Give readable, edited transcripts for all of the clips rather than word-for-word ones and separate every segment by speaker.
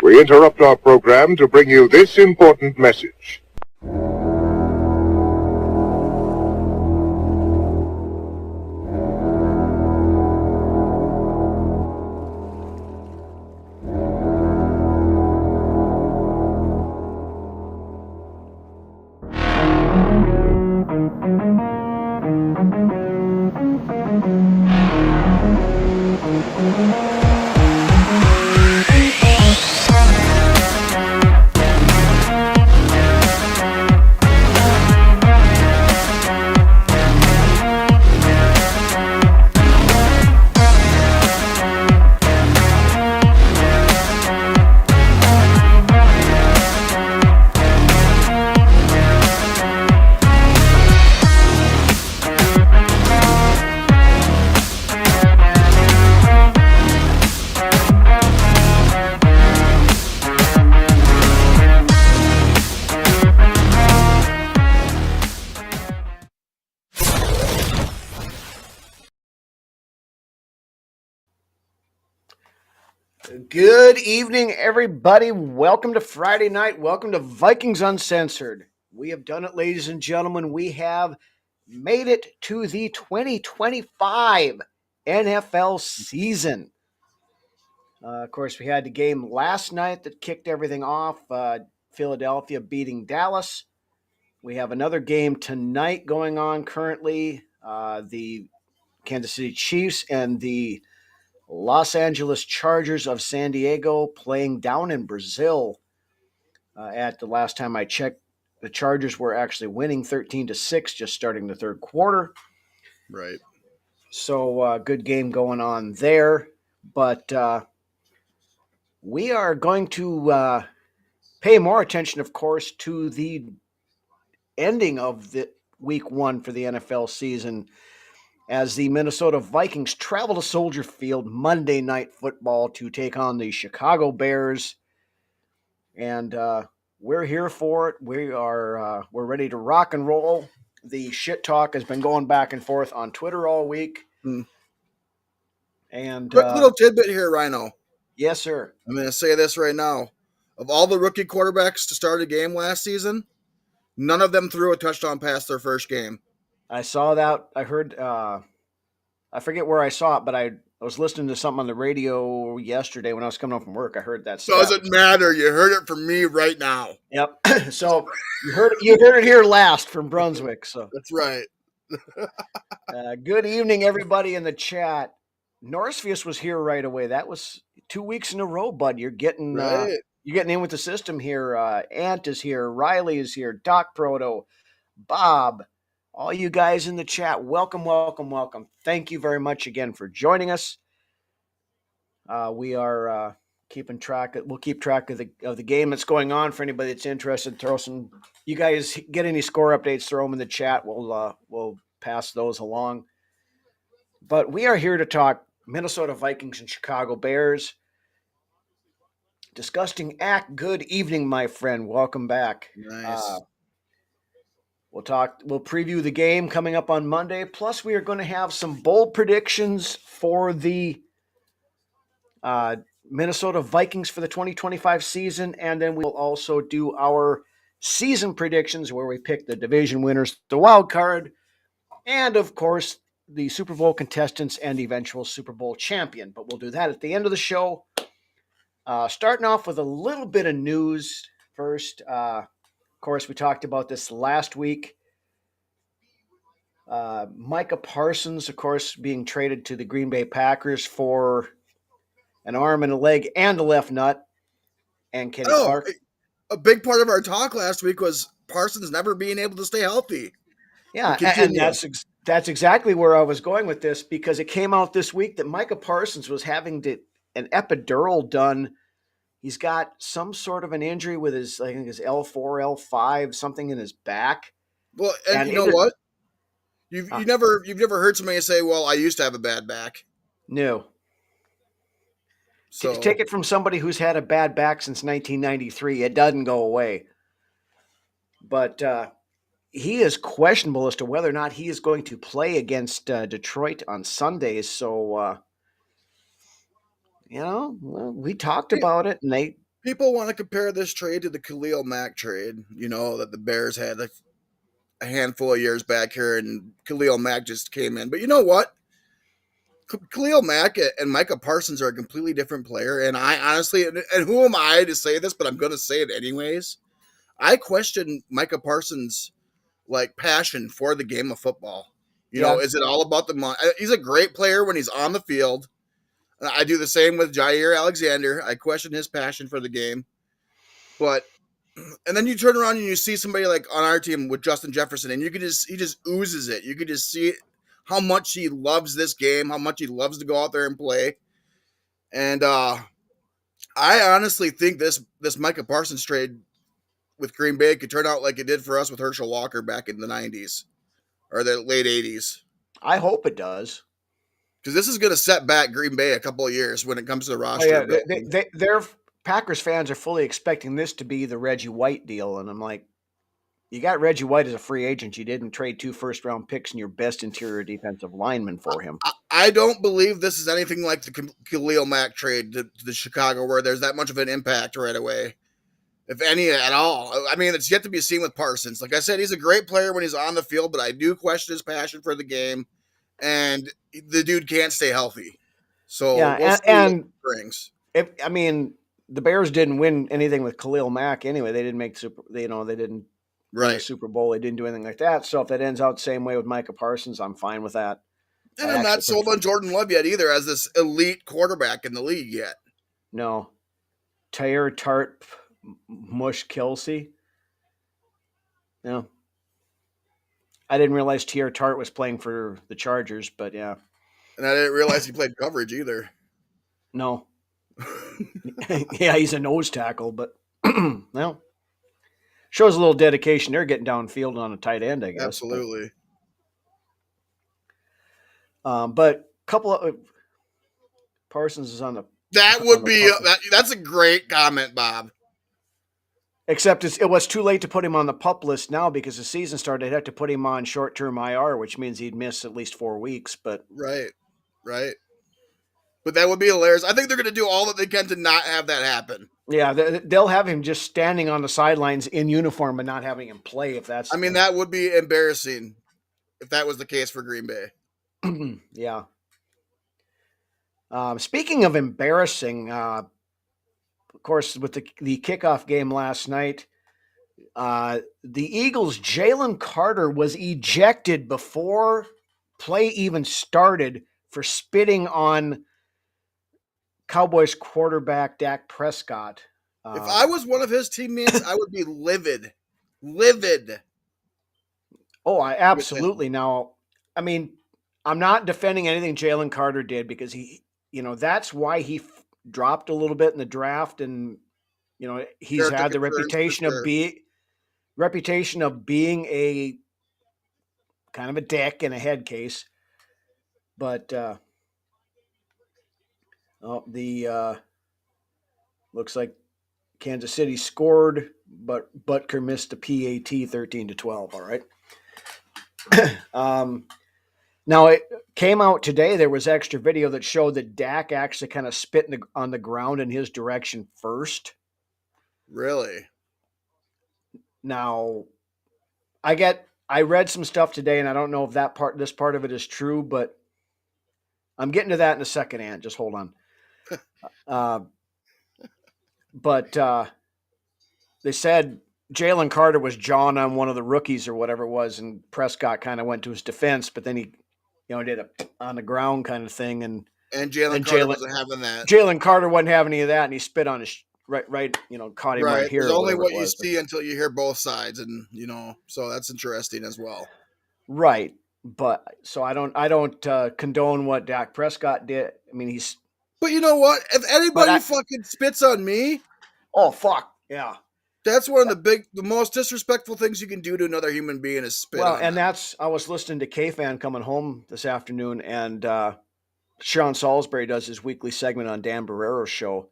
Speaker 1: We interrupt our program to bring you this important message.
Speaker 2: Good evening, everybody. Welcome to Friday night. Welcome to Vikings Uncensored. We have done it, ladies and gentlemen. We have made it to the 2025 NFL season. Of course, we had the game last night that kicked everything off, Philadelphia beating Dallas. We have another game tonight going on currently, the Kansas City Chiefs and the Los Angeles Chargers of San Diego playing down in Brazil. At the last time I checked, the Chargers were actually winning 13-6, just starting the third quarter.
Speaker 3: Right.
Speaker 2: So good game going on there. But we are going to pay more attention, of course, to the ending of the week one for the NFL season, as the Minnesota Vikings travel to Soldier Field Monday Night Football to take on the Chicago Bears. And we're here for it. We're ready to rock and roll. The shit talk has been going back and forth on Twitter all week. And
Speaker 3: quick little tidbit here, Rhino.
Speaker 2: Yes, sir.
Speaker 3: I'm going to say this right now. Of all the rookie quarterbacks to start a game last season, none of them threw a touchdown pass their first game.
Speaker 2: I saw that. I heard, I forget where I saw it, but I was listening to something on the radio yesterday when I was coming home from work. I heard that.
Speaker 3: Doesn't matter. You heard it from me right now.
Speaker 2: Yep. So you heard it here last from Brunswick. So
Speaker 3: that's right.
Speaker 2: Good evening, everybody in the chat. Norsefius was here right away. That was 2 weeks in a row, bud. You're getting you're getting in with the system here. Ant is here. Riley is here. Doc Proto, Bob, all you guys in the chat. Welcome, welcome, welcome. Thank you very much again for joining us. We are keeping track. We'll keep track of the game that's going on for anybody that's interested. Throw some. You guys get any score updates? Throw them in the chat. We'll pass those along. But we are here to talk Minnesota Vikings and Chicago Bears. Disgusting act. Good evening, my friend. Welcome back.
Speaker 3: Nice.
Speaker 2: We'll preview the game coming up on Monday. Plus, we are going to have some bold predictions for the Minnesota Vikings for the 2025 season. And then we'll also do our season predictions where we pick the division winners, the wild card, and of course, the Super Bowl contestants and eventual Super Bowl champion. But we'll do that at the end of the show. Starting off with a little bit of news first. Of course, we talked about this last week. Micah Parsons, of course, being traded to the Green Bay Packers for an arm and a leg and a left nut. And Kenny Clark.
Speaker 3: a big part of our talk last week was Parsons never being able to stay healthy.
Speaker 2: Yeah,
Speaker 3: And
Speaker 2: and
Speaker 3: continue.
Speaker 2: that's exactly where I was going with this, because it came out this week that Micah Parsons was having an epidural done. He's got some sort of an injury with his, I think his L4, L5, something in his back.
Speaker 3: Well, and
Speaker 2: And
Speaker 3: you
Speaker 2: it
Speaker 3: know
Speaker 2: is
Speaker 3: what? You've never heard somebody say, "Well, I used to have a bad back."
Speaker 2: new.
Speaker 3: So
Speaker 2: Take it from somebody who's had a bad back since 1993. It doesn't go away. But he is questionable as to whether or not he is going to play against Detroit on Sunday. So, we talked about it, and
Speaker 3: people want to compare this trade to the Khalil Mack trade. That the Bears had a handful of years back here, and Khalil Mack just came in. But you know what? Khalil Mack and Micah Parsons are a completely different player. And I honestly, and who am I to say this, but I'm going to say it anyways. I question Micah Parsons' passion for the game of football.
Speaker 2: Yeah.
Speaker 3: Is it all about the money? He's a great player when he's on the field. I do the same with Jair Alexander. I question his passion for the game. But and then you turn around and you see somebody like on our team with Justin Jefferson, and he just oozes it. You could just see how much he loves this game, how much he loves to go out there and play. And I honestly think this Micah Parsons trade with Green Bay could turn out like it did for us with Herschel Walker back in the 90s or the late 80s.
Speaker 2: I hope it does.
Speaker 3: Because this is going to set back Green Bay a couple of years when it comes to the
Speaker 2: Oh
Speaker 3: roster
Speaker 2: yeah,
Speaker 3: building.
Speaker 2: they're Packers fans are fully expecting this to be the Reggie White deal, and I'm like, you got Reggie White as a free agent. You didn't trade 2 first-round picks and your best interior defensive lineman for him.
Speaker 3: I don't believe this is anything like the Khalil Mack trade to the Chicago, where there's that much of an impact right away, if any at all. I mean, it's yet to be seen with Parsons. Like I said, he's a great player when he's on the field, but I do question his passion for the game, and the dude can't stay healthy. So
Speaker 2: Yeah,
Speaker 3: we'll see what
Speaker 2: and
Speaker 3: it brings.
Speaker 2: the Bears didn't win anything with Khalil Mack anyway. They didn't make they didn't win a
Speaker 3: Right.
Speaker 2: Super Bowl. They didn't do anything like that. So if that ends out the same way with Micah Parsons, I'm fine with that.
Speaker 3: And I'm not sold on Jordan Love yet either as this elite quarterback in the league yet.
Speaker 2: No. Tyre Tart Mush Kelsey. No. I didn't realize Tyre Tart was playing for the Chargers, but yeah.
Speaker 3: And I didn't realize he played coverage either.
Speaker 2: No. Yeah, he's a nose tackle, but well, shows a little dedication. They're getting downfield on a tight end, I guess.
Speaker 3: Absolutely.
Speaker 2: But a couple of Parsons is on the.
Speaker 3: That would be that's a great comment, Bob.
Speaker 2: Except it was too late to put him on the PUP list now because the season started. They'd have to put him on short-term IR, which means he'd miss at least 4 weeks. But
Speaker 3: right. But that would be hilarious. I think they're going to do all that they can to not have that happen.
Speaker 2: Yeah, they'll have him just standing on the sidelines in uniform and not having him play. If that's,
Speaker 3: that would be embarrassing if that was the case for Green Bay.
Speaker 2: Yeah. Speaking of embarrassing, of course, with the kickoff game last night, the Eagles' Jalen Carter was ejected before play even started for spitting on Cowboys quarterback Dak Prescott.
Speaker 3: If I was one of his teammates, I would be livid. Livid.
Speaker 2: Oh, absolutely. Now, I'm not defending anything Jalen Carter did because that's why he dropped a little bit in the draft, and he's had the reputation of being a kind of a dick and a head case. But looks like Kansas City scored, but Butker missed a PAT 13-12. All right. Now it came out today. There was extra video that showed that Dak actually kind of spit on the ground in his direction first.
Speaker 3: Really?
Speaker 2: Now, I read some stuff today, and I don't know if this part of it is true, but I'm getting to that in a second, Ant. Just hold on. But they said Jalen Carter was jawing on one of the rookies or whatever it was, and Prescott kind of went to his defense, but then he, did a on the ground kind of thing, and
Speaker 3: Jalen Carter wasn't having that.
Speaker 2: Jalen Carter wasn't having any of that, and he spit on right, caught him right
Speaker 3: Right.
Speaker 2: here.
Speaker 3: There's
Speaker 2: Or
Speaker 3: only
Speaker 2: whatever
Speaker 3: what
Speaker 2: it
Speaker 3: you
Speaker 2: was.
Speaker 3: see until you hear both sides, and so that's interesting as well.
Speaker 2: Right. But so I don't condone what Dak Prescott did. I mean,
Speaker 3: But you know what? If anybody fucking spits on me,
Speaker 2: oh fuck yeah.
Speaker 3: that's one of the most disrespectful things you can do to another human being is spit
Speaker 2: Well,
Speaker 3: on
Speaker 2: and
Speaker 3: them.
Speaker 2: I was listening to K-Fan coming home this afternoon, and Sean Salisbury does his weekly segment on Dan Barrero's show.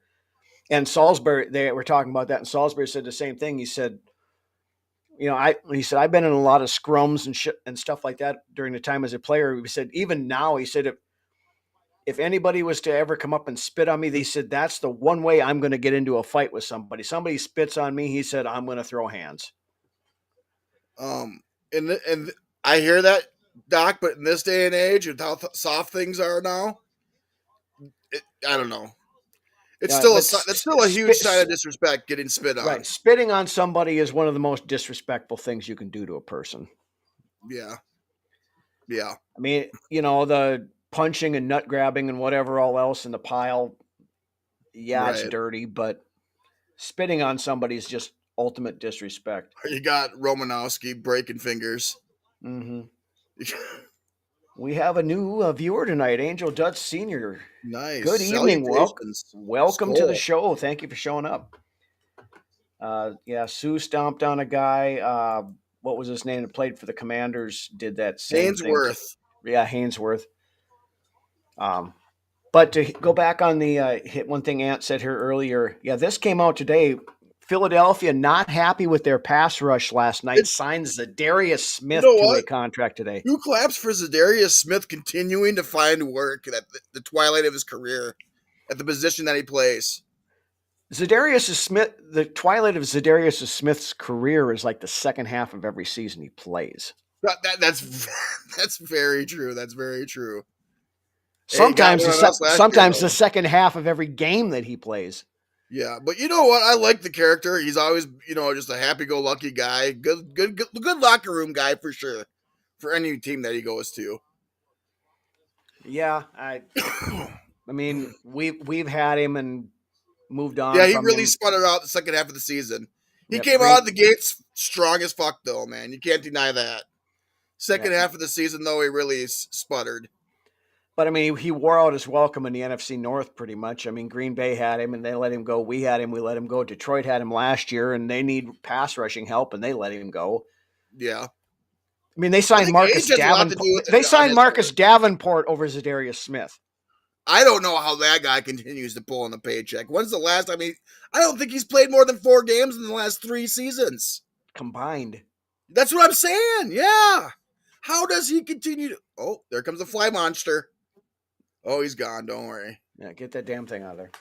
Speaker 2: And Salisbury, they were talking about that, and Salisbury said the same thing. He said, he said, I've been in a lot of scrums and stuff like that during the time as a player. He said, even now, he said, if anybody was to ever come up and spit on me, they said, that's the one way I'm going to get into a fight with somebody. Somebody spits on me, he said, I'm going to throw hands.
Speaker 3: And I hear that, Doc, but in this day and age, with how soft things are now, I don't know. It's still a huge sign of disrespect getting spit on.
Speaker 2: Right. Spitting on somebody is one of the most disrespectful things you can do to a person.
Speaker 3: Yeah. Yeah.
Speaker 2: I mean, the punching and nut grabbing and whatever all else in the pile. Yeah,
Speaker 3: right.
Speaker 2: It's dirty, but spitting on somebody is just ultimate disrespect.
Speaker 3: You got Romanowski breaking fingers.
Speaker 2: Mm-hmm. We have a new viewer tonight, Angel Dutch Sr.
Speaker 3: Nice.
Speaker 2: Good evening. Welcome to the show. Thank you for showing up. Sue stomped on a guy. What was his name that played for the Commanders? Did that same
Speaker 3: Hainsworth.
Speaker 2: thing. Yeah, Hainsworth. But to go back on the hit one thing Ant said here earlier, this came out today. Philadelphia not happy with their pass rush last night. Signs Zadarius Smith to a contract today.
Speaker 3: Who claps for Zadarius Smith continuing to find work at the twilight of his career at the position that he plays?
Speaker 2: The twilight of Zadarius Smith's career is like the second half of every season he plays.
Speaker 3: That's very true. That's very true.
Speaker 2: Sometimes the second half of every game that he plays.
Speaker 3: Yeah, but you know what? I like the character. He's always, just a happy-go-lucky guy. Good locker room guy for sure. For any team that he goes to.
Speaker 2: Yeah, I mean, we've had him and moved on.
Speaker 3: Yeah, he really sputtered out the second half of the season. He came out of the gates strong as fuck, though, man. You can't deny that. Second half of the season, though, he really sputtered.
Speaker 2: But, I mean, he wore out his welcome in the NFC North pretty much. I mean, Green Bay had him, and they let him go. We had him, we let him go. Detroit had him last year, and they need pass rushing help, and they let him go.
Speaker 3: Yeah.
Speaker 2: I mean, they signed Marcus Davenport. They signed Marcus Davenport over Zadarius Smith.
Speaker 3: I don't know how that guy continues to pull in the paycheck. When's the last? I mean, I don't think he's played more than 4 games in the last 3 seasons.
Speaker 2: Combined.
Speaker 3: That's what I'm saying. Yeah. How does he continue to... Oh, there comes a fly monster. Oh, he's gone. Don't worry.
Speaker 2: Yeah, get that damn thing out of there.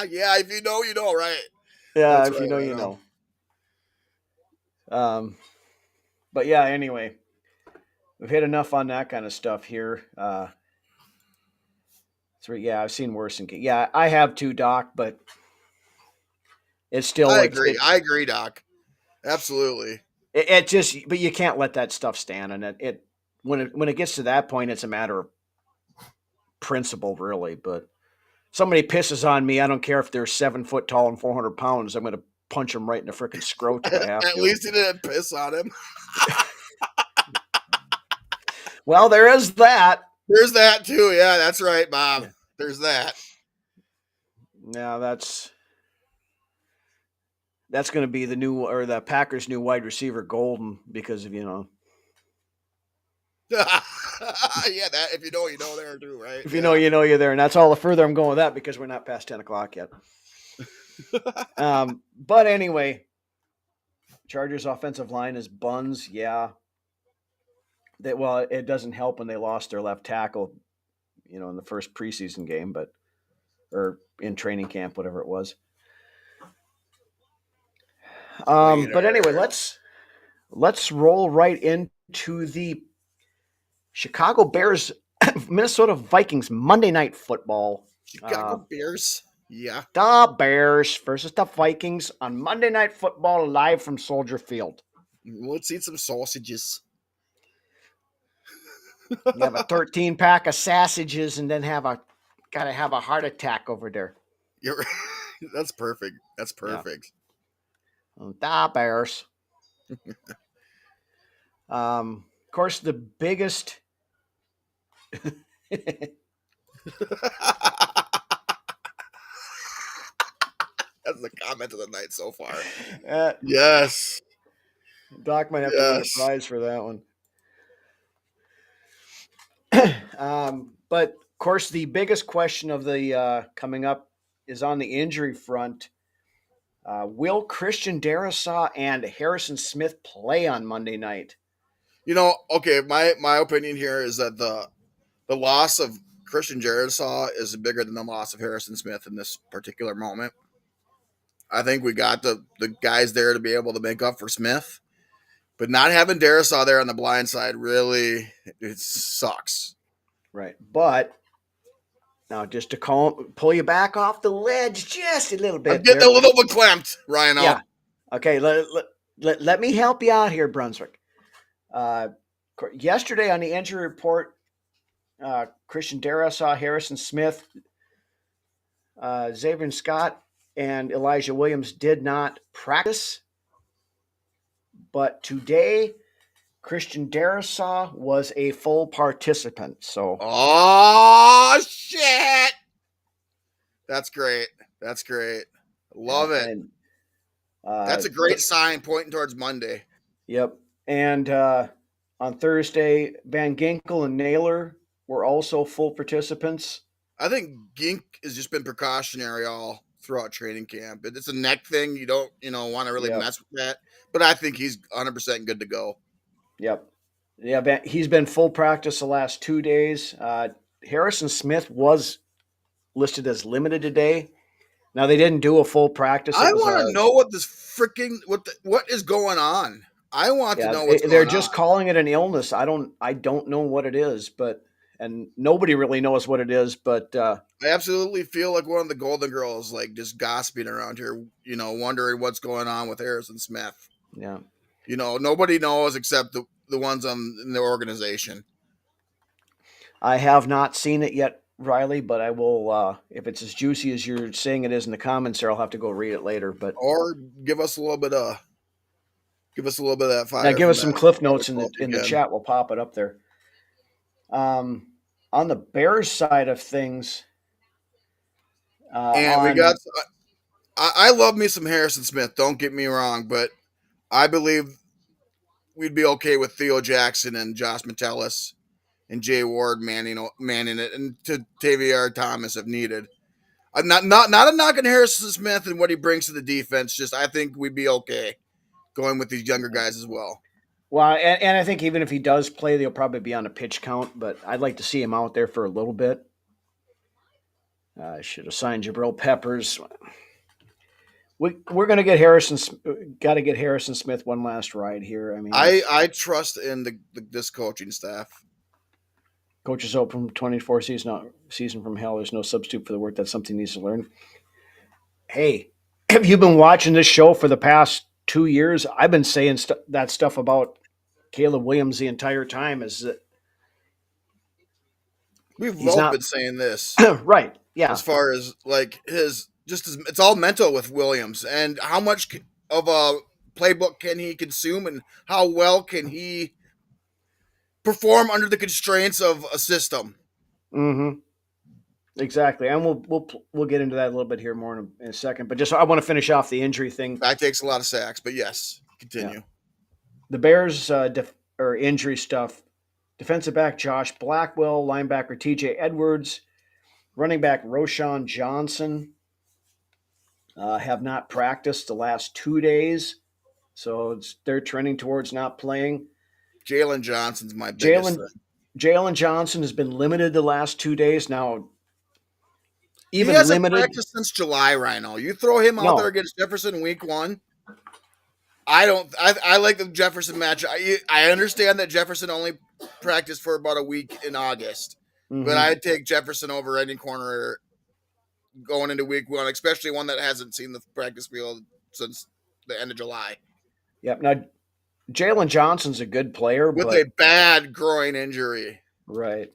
Speaker 3: Yeah, if you know, you know, right?
Speaker 2: Yeah, that's if you know, you know. But yeah, anyway, we've hit enough on that kind of stuff here. I've seen worse. I have too, Doc, but it's still.
Speaker 3: I agree, Doc. Absolutely.
Speaker 2: It just, but you can't let that stuff stand, and when it gets to that point, it's a matter of principle, really. But somebody pisses on me, I don't care if they're 7 foot tall and 400 pounds. I'm going to punch them right in the freaking scrot if I have to.
Speaker 3: At least he didn't piss on him.
Speaker 2: Well, there is that.
Speaker 3: There's that too. Yeah, that's right, Bob. There's that.
Speaker 2: Now that's going to be the Packers' new wide receiver, Golden, because of
Speaker 3: Yeah, that if you know, you know there too, right?
Speaker 2: If you know, you know you're there, and that's all the further I'm going with that because we're not past 10 o'clock yet. But anyway, Chargers' offensive line is buns. Yeah. It doesn't help when they lost their left tackle, in the first preseason game, or in training camp, whatever it was. But anyway, let's roll right into the Chicago Bears, Minnesota Vikings Monday Night Football.
Speaker 3: Chicago Bears. Yeah.
Speaker 2: The Bears versus the Vikings on Monday Night Football live from Soldier Field.
Speaker 3: Let's eat some sausages.
Speaker 2: You have a 13-pack of sausages and then have a gotta have a heart attack over there.
Speaker 3: You're, that's perfect. That's
Speaker 2: Yeah.
Speaker 3: perfect.
Speaker 2: The Bears. Of course, the biggest.
Speaker 3: That's the comment of the night so far.
Speaker 2: uh,
Speaker 3: Yes.
Speaker 2: Doc might have to win a
Speaker 3: Yes.
Speaker 2: prize for that one. But of course, the biggest question of the coming up is on the injury front. Will Christian Darrisaw and Harrison Smith play on Monday night?
Speaker 3: Okay, my opinion here is that the loss of Christian Jerisaw is bigger than the loss of Harrison Smith in this particular moment. I think we got the guys there to be able to make up for Smith, but not having Darisaw there on the blind side really it sucks.
Speaker 2: Right. But now, just to pull you back off the ledge just a little
Speaker 3: I'm
Speaker 2: bit
Speaker 3: getting
Speaker 2: there.
Speaker 3: a little bit clamped, Ryan.
Speaker 2: Yeah. Okay. Let me help you out here, Brunswick. Yesterday on the injury report, Christian Darrisaw, Harrison Smith, Xavier Scott, and Elijah Williams did not practice. But today, Christian Darrisaw was a full participant. So,
Speaker 3: Oh shit! That's great. That's great. Love it.
Speaker 2: and
Speaker 3: That's a great sign pointing towards Monday.
Speaker 2: Yep. And on Thursday, Van Ginkel and Naylor were also full participants.
Speaker 3: I think Gink has just been precautionary all throughout training camp. It's a neck thing. You don't, want to really mess with that. But I think he's 100% good to go.
Speaker 2: Yep. Yeah, he's been full practice the last 2 days. Harrison Smith was listed as limited today. Now they didn't do a full practice.
Speaker 3: I want to know what this freaking what is going on. I want to know what's going on.
Speaker 2: They're just calling it an illness. I don't know what it is, and nobody really knows what it is. But
Speaker 3: I absolutely feel like one of the Golden Girls, like just gossiping around here, wondering what's going on with Harrison Smith.
Speaker 2: Yeah,
Speaker 3: nobody knows except the ones in the organization.
Speaker 2: I have not seen it yet, Riley, but I will. If it's as juicy as you're saying it is in the comments, there, I'll have to go read it later. But
Speaker 3: or give us a little bit of that fire.
Speaker 2: Yeah, give us some cliff notes in the chat. We'll pop it up there. On the Bears side of things,
Speaker 3: and we got. I love me some Harrison Smith. Don't get me wrong, but I believe we'd be okay with Theo Jackson and Josh Metellus and Jay Ward manning it, and to Taviar Thomas if needed. I'm not a knock on Harrison Smith and what he brings to the defense. Just I think we'd be okay going with these younger guys as well.
Speaker 2: Well, and I think even if he does play, they'll probably be on a pitch count. But I'd like to see him out there for a little bit. I should have signed Jabril Peppers. We're going to get Got to get Harrison Smith one last ride here. I mean,
Speaker 3: I trust in this coaching staff.
Speaker 2: Coaches out from 24 season from hell. There's no substitute for the work. That's something he needs to learn. Hey, have you been watching this show for the past 2 years? I've been saying that stuff about Caleb Williams the entire time. Is that
Speaker 3: we've both been saying this,
Speaker 2: right? Yeah.
Speaker 3: As far as like it's all mental with Williams and how much of a playbook can he consume and how well can he perform under the constraints of a system.
Speaker 2: Mm-hmm. Exactly, and we'll get into that a little bit here more in a second. But just I want to finish off the injury thing.
Speaker 3: That takes a lot of sacks, but yes, continue.
Speaker 2: Yeah. The Bears injury stuff: defensive back Josh Blackwell, linebacker T.J. Edwards, running back Roshan Johnson have not practiced the last 2 days, so they're trending towards not playing.
Speaker 3: Jalen Johnson's my biggest thing.
Speaker 2: Jalen Johnson has been limited the last 2 days now.
Speaker 3: Even he hasn't practiced since July, Rhino. You throw him out there against Jefferson week 1. I like the Jefferson match. I understand that Jefferson only practiced for about a week in August, but I'd take Jefferson over any corner going into week 1, especially one that hasn't seen the practice field since the end of July.
Speaker 2: Yep. Now, Jalen Johnson's a good player,
Speaker 3: with a bad groin injury.
Speaker 2: Right.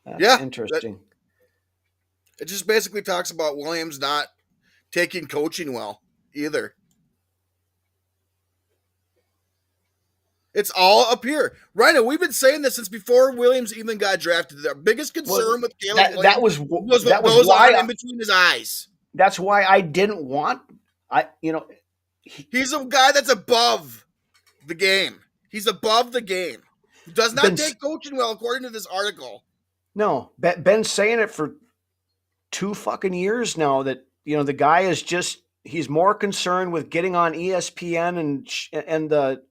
Speaker 2: That's
Speaker 3: Yeah,
Speaker 2: interesting.
Speaker 3: it just basically talks about Williams not taking coaching well either. It's all up here. Rhino, we've been saying this since before Williams even got drafted. Our biggest
Speaker 2: Well,
Speaker 3: concern with Caleb
Speaker 2: that
Speaker 3: Williams
Speaker 2: that was
Speaker 3: was
Speaker 2: that
Speaker 3: what
Speaker 2: was
Speaker 3: goes
Speaker 2: why
Speaker 3: on in between his eyes.
Speaker 2: that's why I didn't want
Speaker 3: He's a guy that's above the game. He's above the game. He does not
Speaker 2: been
Speaker 3: take coaching well, according to this article.
Speaker 2: no been saying it for 2 fucking years now that the guy is just he's more concerned with getting on ESPN and the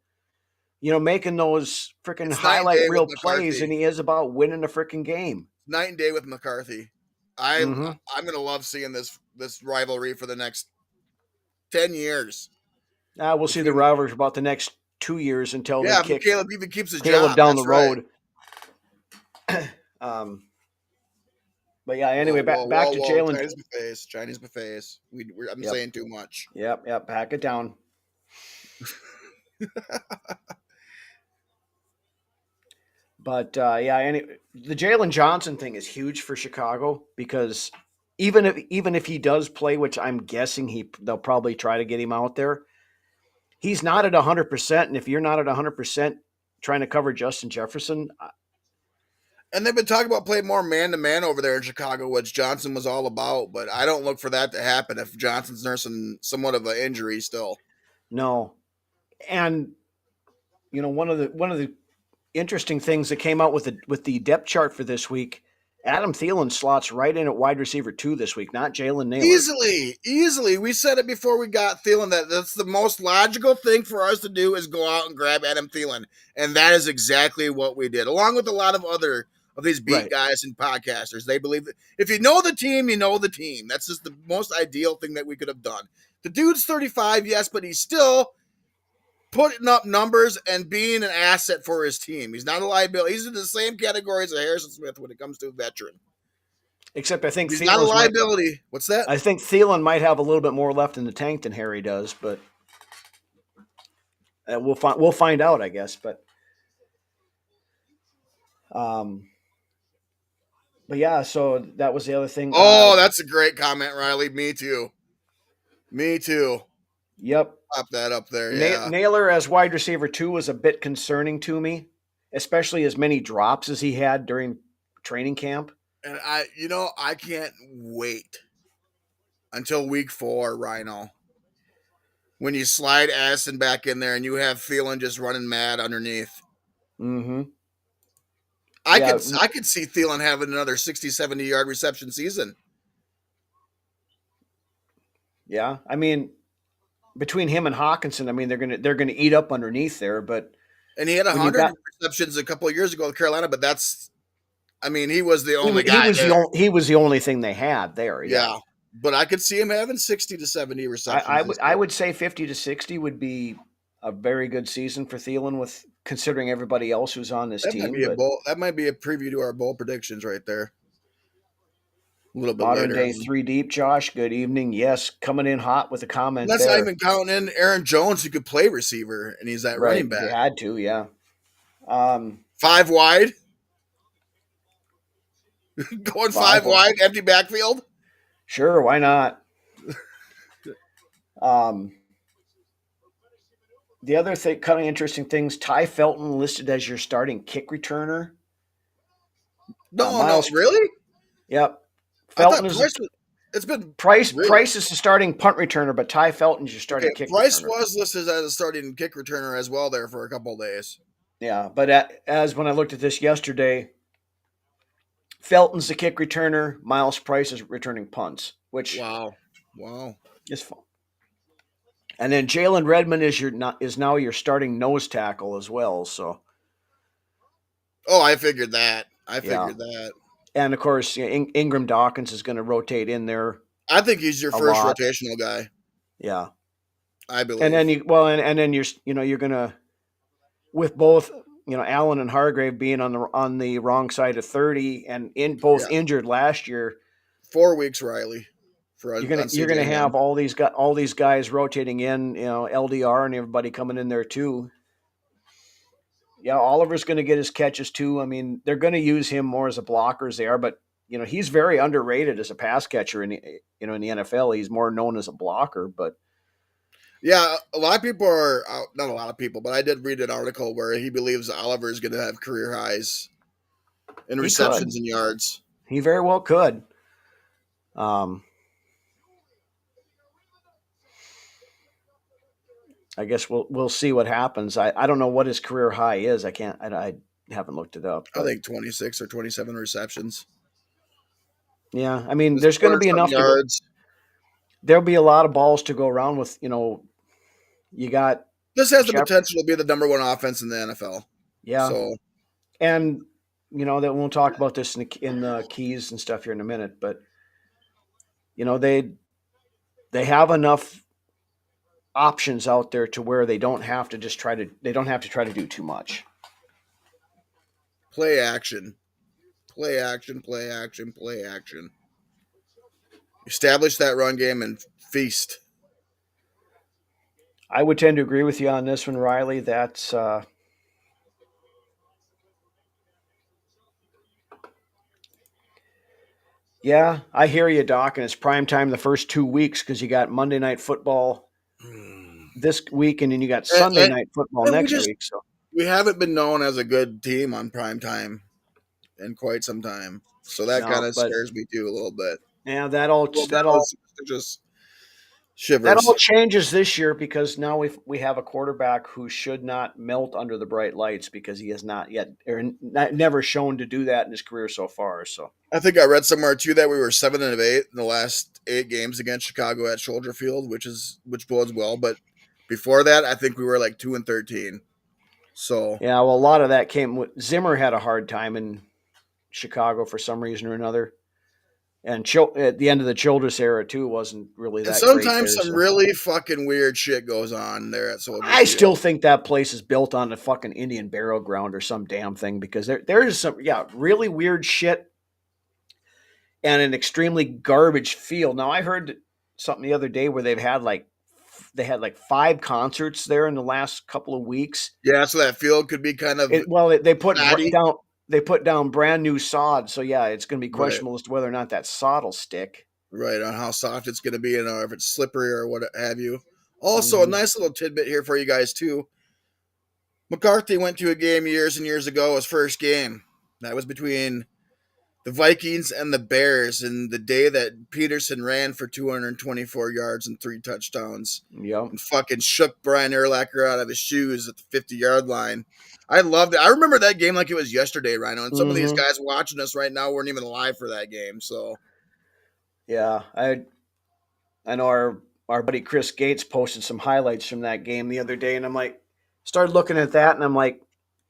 Speaker 2: making those freaking
Speaker 3: It's night and
Speaker 2: highlight
Speaker 3: day with
Speaker 2: reel plays than
Speaker 3: McCarthy.
Speaker 2: he is about winning a freaking game.
Speaker 3: Night and day with McCarthy.
Speaker 2: Mm-hmm.
Speaker 3: I'm gonna love seeing this rivalry for the next 10 years.
Speaker 2: We'll see the rivalry for about the next 2 years until they
Speaker 3: Yeah, if
Speaker 2: kick
Speaker 3: Caleb even keeps his
Speaker 2: Caleb
Speaker 3: job.
Speaker 2: down
Speaker 3: That's
Speaker 2: the
Speaker 3: right.
Speaker 2: road. But yeah, anyway, back to Jalen.
Speaker 3: Chinese buffets. I'm
Speaker 2: Yep.
Speaker 3: saying too much.
Speaker 2: Yep, pack it down. But the Jalen Johnson thing is huge for Chicago because even if he does play, which I'm guessing they'll probably try to get him out there, he's not at 100%. And if you're not at 100% trying to cover Justin Jefferson,
Speaker 3: And they've been talking about playing more man-to-man over there in Chicago, which Johnson was all about. But I don't look for that to happen if Johnson's nursing somewhat of an injury still.
Speaker 2: no. And one of the interesting things that came out with the depth chart for this week, Adam Thielen slots right in at wide receiver 2 this week, not Jalen Naylor.
Speaker 3: Easily. We said it before we got Thielen that's the most logical thing for us to do is go out and grab Adam Thielen. And that is exactly what we did, along with a lot of other of these beat guys and podcasters. They believe that if you know the team, you know the team. That's just the most ideal thing that we could have done. The dude's 35, yes, but he's still putting up numbers and being an asset for his team. He's not a liability. He's in the same category as a Harrison Smith when it comes to a veteran.
Speaker 2: Except I think
Speaker 3: he's not a liability. What's that?
Speaker 2: I think Thielen might have a little bit more left in the tank than Harry does, but we'll find out, I guess. But yeah, so that was the other thing.
Speaker 3: Oh, that's a great comment, Riley. Me too.
Speaker 2: Yep.
Speaker 3: Pop that up there. Yeah.
Speaker 2: Naylor as wide receiver 2 was a bit concerning to me, especially as many drops as he had during training camp.
Speaker 3: And I can't wait until week 4, Rhino, when you slide Addison back in there and you have Thielen just running mad underneath.
Speaker 2: Mm-hmm.
Speaker 3: I could see Thielen having another 60, 70 yard reception season.
Speaker 2: Yeah, I mean, between him and Hawkinson, I mean they're gonna eat up underneath there. But
Speaker 3: and he had 100 receptions a couple of years ago with Carolina, but he was the only guy.
Speaker 2: He was the only thing they had there.
Speaker 3: Yeah. But I could see him having 60 to 70 receptions.
Speaker 2: I would say 50 to 60 would be a very good season for Thielen, with considering everybody else who's on this team.
Speaker 3: That might be a preview to our bowl predictions right there. A little bit
Speaker 2: Modern
Speaker 3: later.
Speaker 2: day 3 deep, Josh. Good evening. Yes, coming in hot with a comment.
Speaker 3: That's not even counting in Aaron Jones, who could play receiver, and he's that running back.
Speaker 2: He had to, yeah.
Speaker 3: 5 wide. Going 5 wide, empty backfield.
Speaker 2: Sure, why not? The other thing, kind of interesting things, Ty Felton listed as your starting kick returner.
Speaker 3: No, really?
Speaker 2: Yep. Felton is.
Speaker 3: It's been
Speaker 2: Price is the starting punt returner, but Ty Felton's your starting kick
Speaker 3: Price
Speaker 2: returner.
Speaker 3: was listed as a starting kick returner as well there for a couple of days.
Speaker 2: Yeah, but as when I looked at this yesterday, Felton's the kick returner. Miles Price is returning punts, which
Speaker 3: wow
Speaker 2: is fun. And then Jalen Redmond is now your starting nose tackle as well. So,
Speaker 3: I figured that.
Speaker 2: And of course, Ingram Dawkins is going to rotate in there.
Speaker 3: I think he's your first rotational guy.
Speaker 2: Yeah,
Speaker 3: I believe.
Speaker 2: And then you're going to, with both Allen and Hargrave being on the wrong side of 30 and injured last year.
Speaker 3: 4 weeks, Riley.
Speaker 2: You're gonna have all these guys rotating in, LDR and everybody coming in there too. Yeah, Oliver's going to get his catches too. I mean, they're going to use him more as a blocker as they are, but he's very underrated as a pass catcher in in the NFL. He's more known as a blocker, but
Speaker 3: Yeah, a lot of people are not a lot of people, but I did read an article where he believes Oliver is going to have career highs in
Speaker 2: he could.
Speaker 3: receptions and yards.
Speaker 2: He very well could. Um, I guess we'll see what happens. I don't know what his career high is. I haven't looked it up.
Speaker 3: I
Speaker 2: But
Speaker 3: think 26 or 27 receptions.
Speaker 2: yeah, I mean,
Speaker 3: This
Speaker 2: there's going to be
Speaker 3: some
Speaker 2: enough to go.
Speaker 3: yards.
Speaker 2: There'll be a lot of balls to go around with. You got
Speaker 3: This has the
Speaker 2: Jeff.
Speaker 3: potential to be the number one offense in the NFL.
Speaker 2: Yeah,
Speaker 3: So
Speaker 2: and that we'll talk about this in the keys and stuff here in a minute. But they have enough options out there to where they don't have to try to do too much.
Speaker 3: play action, play action, play action, play action. Establish that run game and feast.
Speaker 2: I would tend to agree with you on this one, Riley. That's yeah, I hear you, Doc, and it's prime time the first 2 weeks because you got Monday Night Football this week, and then you got Sunday Night Football
Speaker 3: and
Speaker 2: next week. So
Speaker 3: we haven't been known as a good team on prime time in quite some time. So that kind of
Speaker 2: but
Speaker 3: scares me too a little bit.
Speaker 2: yeah,
Speaker 3: Just
Speaker 2: that
Speaker 3: shivers.
Speaker 2: all changes this year because now we have a quarterback who should not melt under the bright lights because he has not yet or never shown to do that in his career so far. So
Speaker 3: I think I read somewhere too that we were 7-8 in the last 8 games against Chicago at Soldier Field, which bodes well. But before that, I think we were like 2-13. So
Speaker 2: yeah, well, a lot of that came with Zimmer had a hard time in Chicago for some reason or another. And at the end of the Childress era too wasn't really
Speaker 3: and
Speaker 2: that great
Speaker 3: sometimes
Speaker 2: there.
Speaker 3: some
Speaker 2: So
Speaker 3: really fucking weird shit goes on there at Soldier
Speaker 2: I
Speaker 3: Field.
Speaker 2: still think that place is built on the fucking Indian burial ground or some damn thing because there is some really weird shit and an extremely garbage field. Now I heard something the other day where they had like 5 concerts there in the last couple of weeks.
Speaker 3: Yeah, so that field could be kind of
Speaker 2: They put
Speaker 3: fatty.
Speaker 2: down brand new sod, so yeah, it's going to be
Speaker 3: Right.
Speaker 2: questionable as to whether or not that sod will stick.
Speaker 3: Right, on how soft it's going to be and if it's slippery or what have you. Also, a nice little tidbit here for you guys too. McCarthy went to a game years and years ago, his first game. That was between the Vikings and the Bears, and the day that Peterson ran for 224 yards and 3 touchdowns
Speaker 2: Yep.
Speaker 3: and fucking shook Brian Urlacher out of his shoes at the 50-yard line. I loved it. I remember that game like it was yesterday, Rhino, and some of these guys watching us right now weren't even alive for that game. So
Speaker 2: yeah, I know our buddy Chris Gates posted some highlights from that game the other day, and I'm like, started looking at that, and I'm like,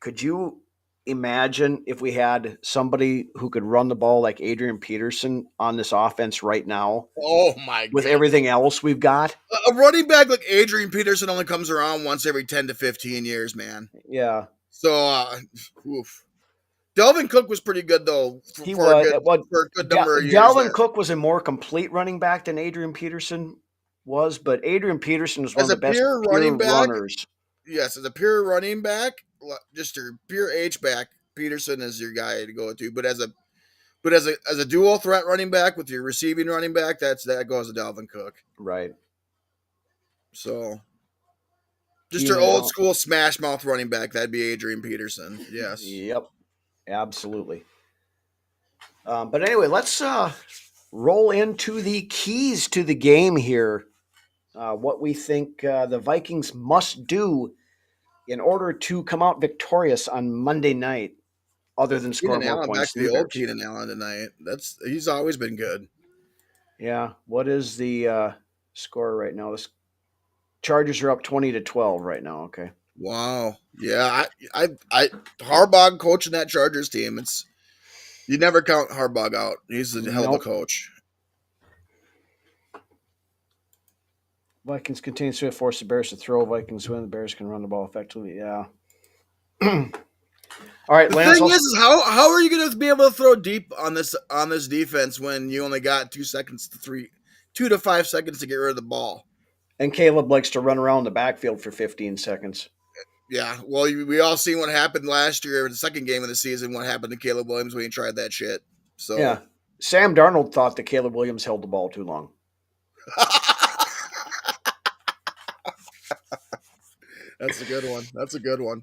Speaker 2: could you imagine if we had somebody who could run the ball like Adrian Peterson on this offense right now?
Speaker 3: oh my god.
Speaker 2: With everything else we've got?
Speaker 3: A running back like Adrian Peterson only comes around once every 10 to 15 years, man.
Speaker 2: Yeah.
Speaker 3: So, oof. Delvin Cook was pretty good, though, for a good number of years.
Speaker 2: Dalvin Cook was a more complete running back than Adrian Peterson was, but Adrian Peterson was one of the best pure runners.
Speaker 3: Yes, as a pure running back, just a pure H-back, Peterson is your guy to go to. But as a dual threat running back with your receiving running back, that goes to Dalvin Cook.
Speaker 2: Right.
Speaker 3: So, just your old school smash mouth running back, that'd be Adrian Peterson. Yes.
Speaker 2: Yep. Absolutely. But anyway, let's roll into the keys to the game here. What we think the Vikings must do in order to come out victorious on Monday night, other than score more points.
Speaker 3: Back to the old Keenan Allen tonight. He's always been good.
Speaker 2: Yeah. What is the score right now? The Chargers are up 20-12 right now. Okay.
Speaker 3: Wow. Yeah. I Harbaugh coaching that Chargers team. You never count Harbaugh out. He's a hell of a coach.
Speaker 2: Vikings continues to force the Bears to throw. Vikings win. The Bears can run the ball effectively. Yeah. All right, Lance.
Speaker 3: The thing is how are you going to be able to throw deep on this defense when you only got 2 to 5 seconds to get rid of the ball?
Speaker 2: And Caleb likes to run around the backfield for 15 seconds.
Speaker 3: Yeah, well, we all seen what happened last year in the second game of the season. What happened to Caleb Williams when he tried that shit? So
Speaker 2: Yeah. Sam Darnold thought that Caleb Williams held the ball too long.
Speaker 3: that's a good one. That's a good one.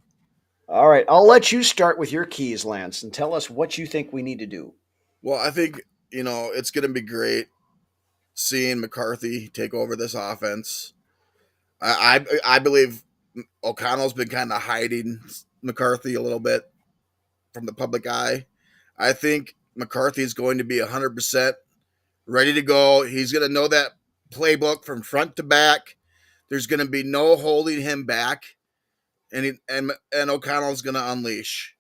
Speaker 2: All right. I'll let you start with your keys, Lance, and tell us what you think we need to do.
Speaker 3: Well, I think it's going to be great seeing McCarthy take over this offense. I believe O'Connell's been kind of hiding McCarthy a little bit from the public eye. I think McCarthy is going to be 100% ready to go. He's going to know that playbook from front to back. There's going to be no holding him back, and O'Connell's going to unleash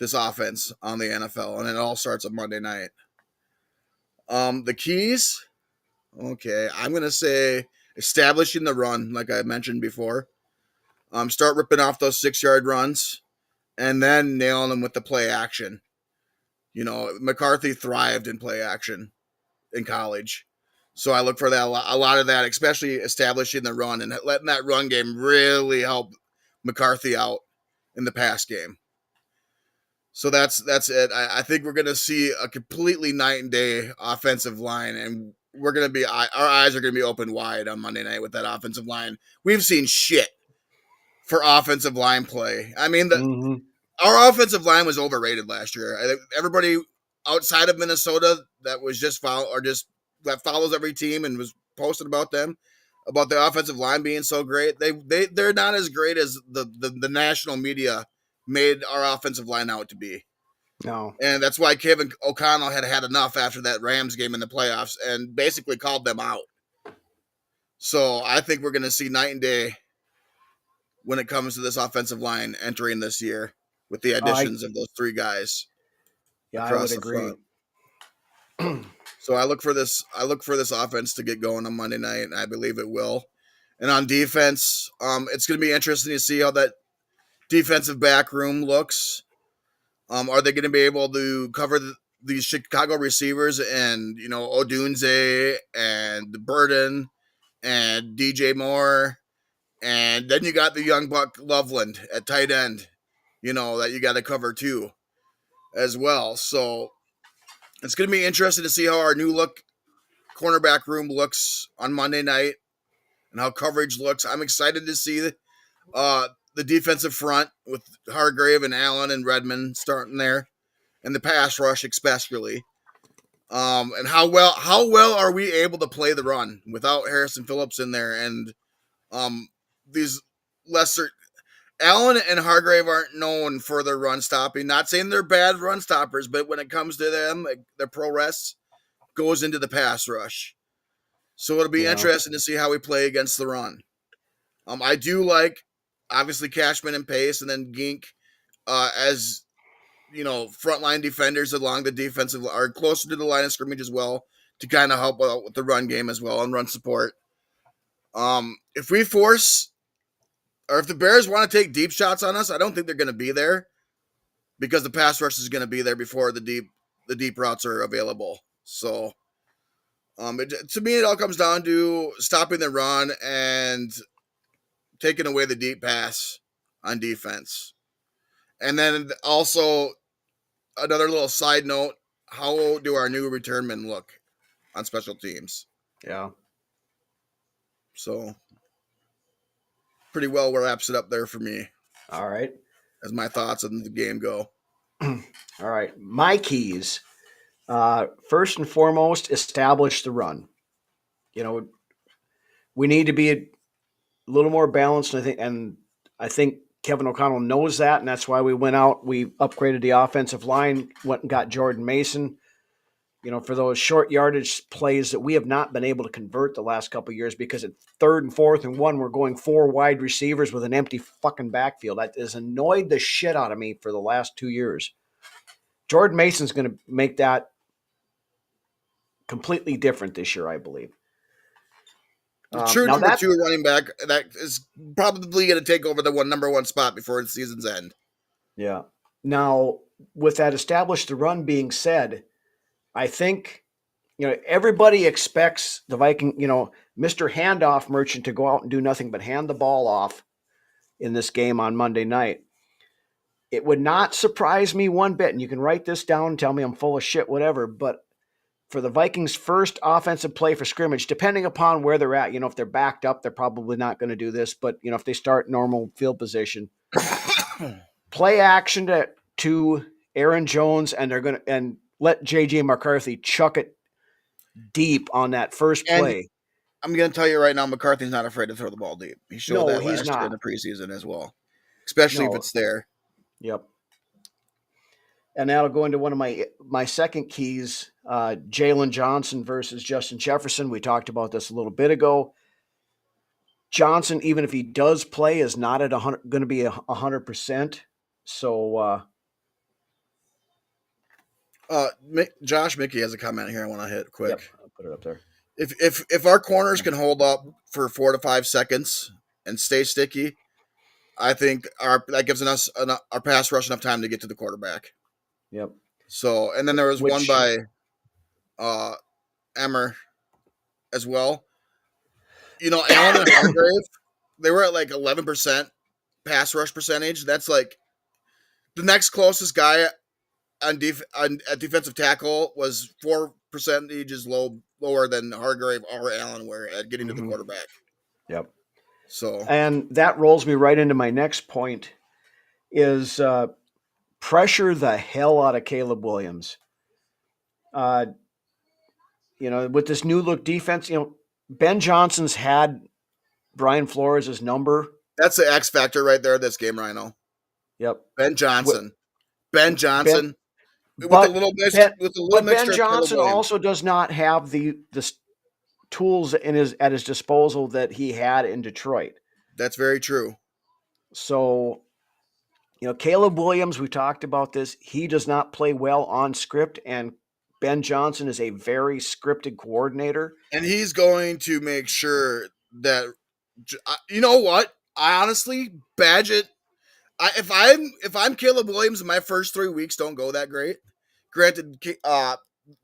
Speaker 3: this offense on the NFL, and it all starts on Monday night. The keys, okay, I'm going to say establishing the run, like I mentioned before. Start ripping off those 6-yard runs, and then nailing them with the play action. McCarthy thrived in play action in college. So I look for that a lot of that, especially establishing the run and letting that run game really help McCarthy out in the pass game. So that's it. I think we're going to see a completely night and day offensive line, and our eyes are going to be open wide on Monday night with that offensive line. We've seen shit for offensive line play. I mean, our offensive line was overrated last year. Everybody outside of Minnesota that was just that follows every team and was posted about them, about the offensive line being so great. They're not as great as the national media made our offensive line out to be.
Speaker 2: No.
Speaker 3: And that's why Kevin O'Connell had enough after that Rams game in the playoffs and basically called them out. So I think we're going to see night and day when it comes to this offensive line entering this year with the additions of those 3 guys
Speaker 2: I
Speaker 3: across
Speaker 2: would
Speaker 3: the
Speaker 2: agree.
Speaker 3: front. So I look for this offense to get going on Monday night, and I believe it will. And on defense, it's going to be interesting to see how that defensive back room looks. Are they going to be able to cover these Chicago receivers and Odunze and Burden and DJ Moore, and then you got the young buck Loveland at tight end, that you got to cover too, as well. So it's going to be interesting to see how our new look cornerback room looks on Monday night and how coverage looks. I'm excited to see the defensive front with Hargrave and Allen and Redmond starting there, and the pass rush especially. And how well are we able to play the run without Harrison Phillips in there, and these lesser Allen and Hargrave aren't known for their run stopping. Not saying they're bad run stoppers, but when it comes to them, their prowess goes into the pass rush. So it'll be interesting to see how we play against the run. I do like, obviously, Cashman and Pace, and then Gink as frontline defenders along the defensive or closer to the line of scrimmage as well to kind of help out with the run game as well and run support. If we force, or if the Bears want to take deep shots on us, I don't think they're going to be there because the pass rush is going to be there before the deep routes are available. So, to me, it all comes down to stopping the run and taking away the deep pass on defense. And then also, another little side note, how do our new return men look on special teams?
Speaker 2: Yeah.
Speaker 3: So, pretty well wraps it up there for me.
Speaker 2: All right.
Speaker 3: As my thoughts on the game go.
Speaker 2: All right. My keys. First and foremost, establish the run. We need to be a little more balanced, and I think Kevin O'Connell knows that, and that's why we went out. We upgraded the offensive line, went and got Jordan Mason. For those short yardage plays that we have not been able to convert the last couple of years, because at 3rd and 4th and 1, we're going 4 wide receivers with an empty fucking backfield. That has annoyed the shit out of me for the last 2 years. Jordan Mason's going to make that completely different this year, I believe.
Speaker 3: The true number 2 running back that is probably going to take over the number 1 spot before the season's end.
Speaker 2: Yeah. Now, with that established the run being said, I think, everybody expects the Viking, Mr. Handoff Merchant to go out and do nothing but hand the ball off in this game on Monday night. It would not surprise me one bit, and you can write this down and tell me I'm full of shit, whatever, but for the Vikings' first offensive play for scrimmage, depending upon where they're at, if they're backed up, they're probably not going to do this, but, if they start normal field position, play action to Aaron Jones, and they're going to let J.J. McCarthy chuck it deep on that first play.
Speaker 3: And I'm going to tell you right now, McCarthy's not afraid to throw the ball deep. He showed that last year in the preseason as well, especially if it's there.
Speaker 2: Yep. And that'll go into one of my second keys, Jalen Johnson versus Justin Jefferson. We talked about this a little bit ago. Johnson, even if he does play, is not at going to be 100%. So,
Speaker 3: Josh Mickey has a comment here I want to hit quick.
Speaker 2: Yep, I'll put it up there.
Speaker 3: If our corners can hold up for 4 to 5 seconds and stay sticky, I think that gives us our pass rush enough time to get to the quarterback.
Speaker 2: Yep.
Speaker 3: So, and then there was one by Emmer as well. Allen and Hargrave, they were at like 11% pass rush percentage. That's like the next closest guy at defensive tackle was 4 percentages lower than Hargrave or Allen were at getting to the quarterback.
Speaker 2: Yep.
Speaker 3: So,
Speaker 2: and that rolls me right into my next point is pressure the hell out of Caleb Williams. With this new look defense, Ben Johnson's had Brian Flores' number.
Speaker 3: That's the X factor right there, this game, Rhino.
Speaker 2: Yep.
Speaker 3: Ben Johnson. Ben Johnson.
Speaker 2: Ben Johnson also does not have the tools at his disposal that he had in Detroit.
Speaker 3: That's very true.
Speaker 2: So, Caleb Williams, we talked about this. He does not play well on script, and Ben Johnson is a very scripted coordinator.
Speaker 3: And he's going to make sure that, you know what? I honestly, Badgett, if I'm Caleb Williams and my first 3 weeks don't go that great, granted,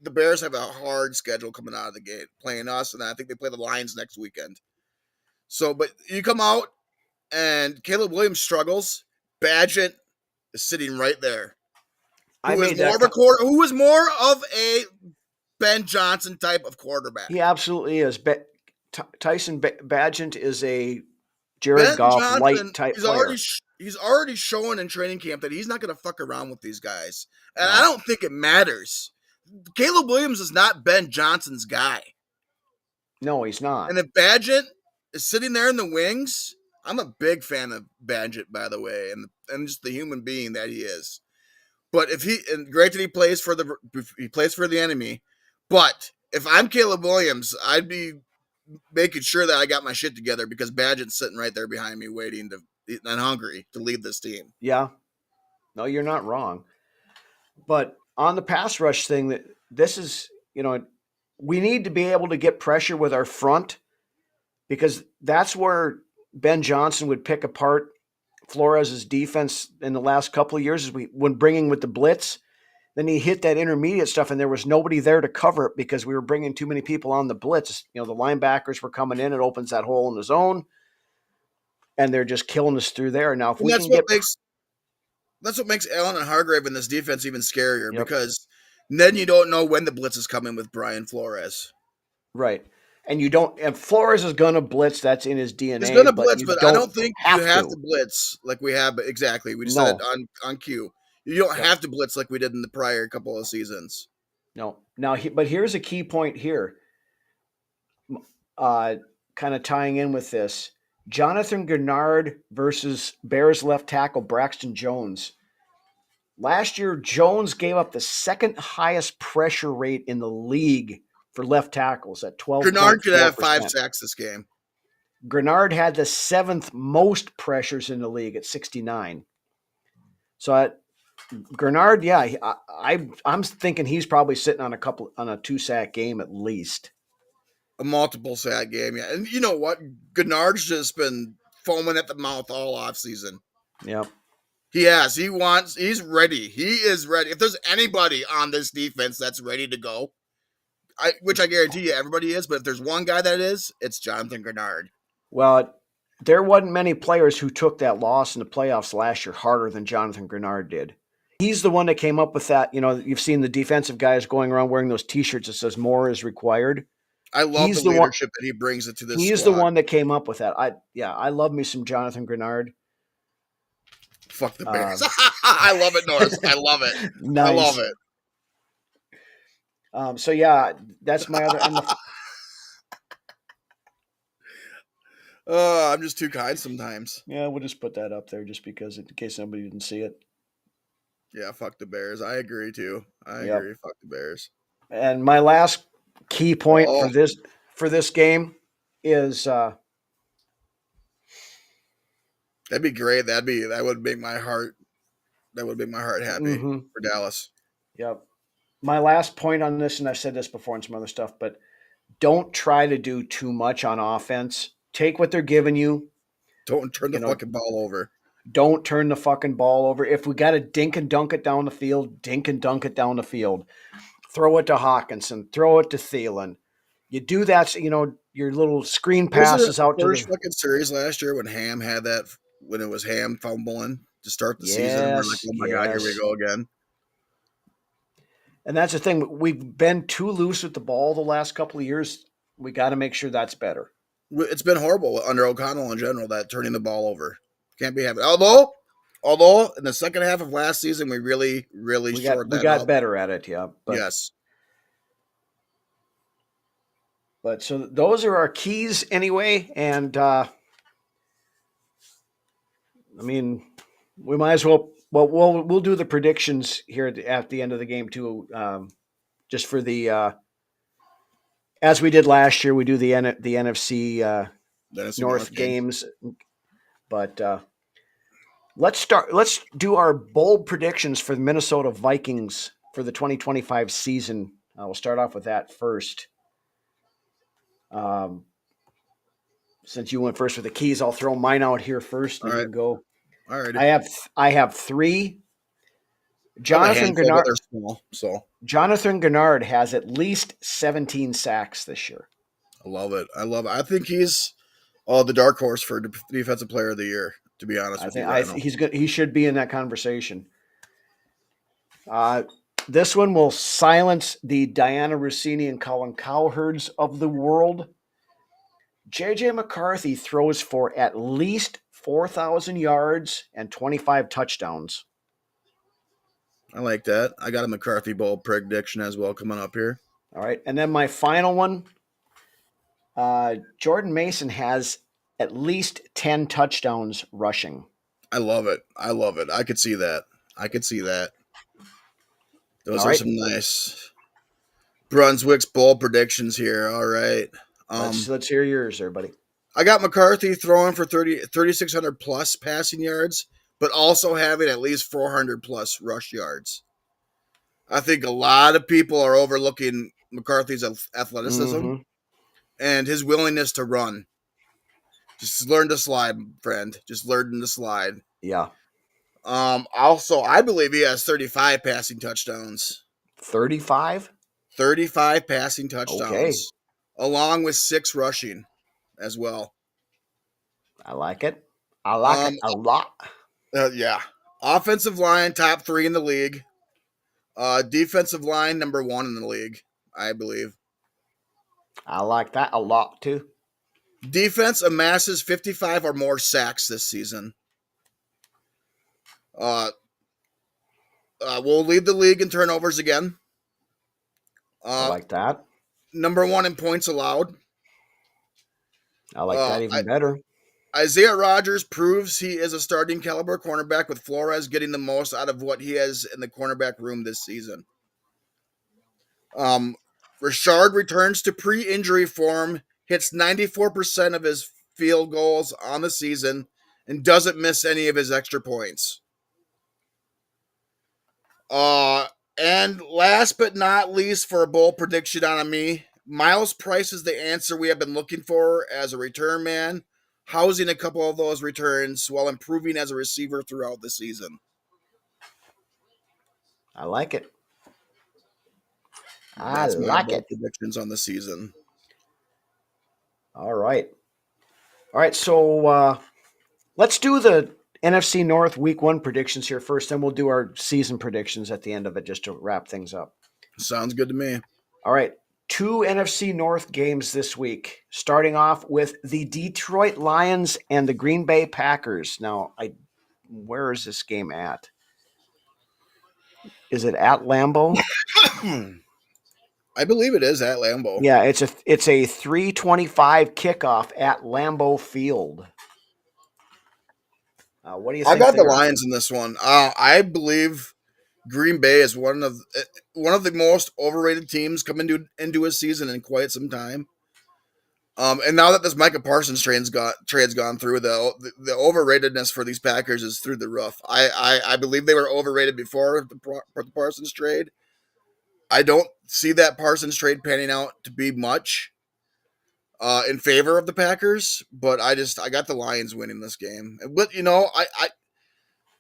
Speaker 3: the Bears have a hard schedule coming out of the gate playing us, and I think they play the Lions next weekend. So, but you come out and Caleb Williams struggles, Badgett is sitting right there. Who is more of a Ben Johnson type of quarterback?
Speaker 2: He absolutely is. Tyson Badgett is a Jared Goff light type player.
Speaker 3: He's already showing in training camp that he's not going to fuck around with these guys, and I don't think it matters. Caleb Williams is not Ben Johnson's guy.
Speaker 2: No, he's not.
Speaker 3: And if Badgett is sitting there in the wings, I'm a big fan of Badgett, by the way, and just the human being that he is. But granted he plays for the enemy, but if I'm Caleb Williams, I'd be making sure that I got my shit together because Badgett's sitting right there behind me, waiting and hungry to lead this team.
Speaker 2: Yeah, no, you're not wrong. But on the pass rush thing, this is we need to be able to get pressure with our front because that's where Ben Johnson would pick apart Flores' defense in the last couple of years when bringing with the blitz. Then he hit that intermediate stuff, and there was nobody there to cover it because we were bringing too many people on the blitz. The linebackers were coming in. It opens that hole in the zone, and they're just killing us through there. Now,
Speaker 3: that's what makes Allen and Hargrave in this defense even scarier because then you don't know when the blitz is coming with Brian Flores.
Speaker 2: Right. And Flores is going to blitz. That's in his DNA.
Speaker 3: He's going to blitz, but I don't think you have to blitz like we have. Exactly. We just said it on cue. You don't have to blitz like we did in the prior couple of seasons.
Speaker 2: No. Now, but here's a key point here. Kind of tying in with this. Jonathan Gennard versus Bears left tackle Braxton Jones. Last year, Jones gave up the second highest pressure rate in the league for left tackles at 12%.
Speaker 3: Gennard could have 5 sacks this game.
Speaker 2: Gennard had the 7th most pressures in the league at 69. So Gennard, I'm thinking he's probably sitting on a 2-sack game at least.
Speaker 3: A multiple sack game, yeah. And you know what? Gennard's just been foaming at the mouth all offseason.
Speaker 2: Yep.
Speaker 3: He has. He's ready. He is ready. If there's anybody on this defense that's ready to go, which I guarantee you everybody is, but if there's one guy that is, it's Jonathan Gennard.
Speaker 2: Well, there wasn't many players who took that loss in the playoffs last year harder than Jonathan Grenard did. He's the one that came up with that. You've seen the defensive guys going around wearing those T-shirts that says "More is required."
Speaker 3: I love the
Speaker 2: He's the one.
Speaker 3: leadership that he brings into this
Speaker 2: He's the
Speaker 3: squad.
Speaker 2: one that came up with that. I love me some Jonathan Grenard.
Speaker 3: Fuck the Bears. I love it, Norris. I love it.
Speaker 2: Nice.
Speaker 3: I love it.
Speaker 2: So yeah, that's my other.
Speaker 3: I'm just too kind sometimes.
Speaker 2: Yeah, we'll just put that up there just because in case somebody didn't see it.
Speaker 3: Yeah, fuck the Bears. I agree too. I agree. Fuck the Bears.
Speaker 2: And my last key point for this game is
Speaker 3: that'd be great. That would make my heart happy for Dallas.
Speaker 2: Yep. My last point on this, and I've said this before and some other stuff, but don't try to do too much on offense. Take what they're giving you.
Speaker 3: Don't turn the fucking ball over.
Speaker 2: Don't turn the fucking ball over. If we got to dink and dunk it down the field, dink and dunk it down the field. Throw it to Hawkinson. Throw it to Thielen. You do that, your little screen passes out to the
Speaker 3: first fucking series last year when Ham had that, when it was Ham fumbling to start the season. And we're like, oh my God, here we go again.
Speaker 2: And that's the thing. We've been too loose with the ball the last couple of years. We got to make sure that's better.
Speaker 3: It's been horrible under O'Connell in general, that turning the ball over. Can't be happening. Although in the second half of last season, we really shored that up.
Speaker 2: We got better at it, yeah. But,
Speaker 3: yes.
Speaker 2: But so those are our keys anyway. And, we might as well, we'll do the predictions here at the end of the game too. Just for the, as we did last year, we do the NFC North games. But let's do our bold predictions for the Minnesota Vikings for the 2025 season. We'll start off with that first. Since you went first with the keys, I'll throw mine out here first. And you go.
Speaker 3: All right.
Speaker 2: I have 3. Jonathan Grenard.
Speaker 3: Small, so
Speaker 2: Jonathan Grenard has at least 17 sacks this year.
Speaker 3: I love it. I think he's the dark horse for defensive player of the year. To be honest with you,
Speaker 2: he's good. He should be in that conversation. This one will silence the Diana Rossini and Colin Cowherds of the world. J.J. McCarthy throws for at least 4,000 yards and 25 touchdowns.
Speaker 3: I like that. I got a McCarthy bowl prediction as well coming up here.
Speaker 2: All right. And then my final one, Jordan Mason has at least 10 touchdowns rushing.
Speaker 3: I love it. I could see that. Those are some nice Brunswick's bowl predictions here. All right.
Speaker 2: Let's hear yours there, buddy.
Speaker 3: I got McCarthy throwing for 3,600 plus passing yards, but also having at least 400 plus rush yards. I think a lot of people are overlooking McCarthy's athleticism and his willingness to run. Just learn to slide, friend. Just learn to slide.
Speaker 2: Yeah.
Speaker 3: Also, I believe he has 35 passing touchdowns.
Speaker 2: 35?
Speaker 3: 35 passing touchdowns.
Speaker 2: Okay.
Speaker 3: Along with 6 rushing as well.
Speaker 2: I like it. I like it a lot.
Speaker 3: Yeah. Offensive line, top 3 in the league. Defensive line, number 1 in the league, I believe.
Speaker 2: I like that a lot, too.
Speaker 3: Defense amasses 55 or more sacks this season. We'll lead the league in turnovers again.
Speaker 2: I like that.
Speaker 3: Number 1 in points allowed.
Speaker 2: I like that even better.
Speaker 3: Isaiah Rodgers proves he is a starting caliber cornerback, with Flores getting the most out of what he has in the cornerback room this season. Richard returns to pre-injury form, hits 94% of his field goals on the season, and doesn't miss any of his extra points. And last but not least, for a bold prediction on me, Miles Price is the answer we have been looking for as a return man, housing a couple of those returns while improving as a receiver throughout the season.
Speaker 2: I like it.
Speaker 3: That's my bold predictions on the season.
Speaker 2: All right. All right, so let's do the NFC North Week 1 predictions here first, then we'll do our season predictions at the end of it just to wrap things up.
Speaker 3: Sounds good to me.
Speaker 2: All right, 2 NFC North games this week, starting off with the Detroit Lions and the Green Bay Packers. Now, where is this game at? Is it at Lambeau?
Speaker 3: I believe it is at Lambeau.
Speaker 2: Yeah, it's a 3:25 kickoff at Lambeau Field. What do you think?
Speaker 3: I got
Speaker 2: there?
Speaker 3: the Lions in this one. I believe Green Bay is one of the most overrated teams coming into a season in quite some time. And now that this Micah Parsons trade's gone through, the overratedness for these Packers is through the roof. I believe they were overrated before the Parsons trade. I don't see that Parsons trade panning out to be much in favor of the Packers, but I got the Lions winning this game. But I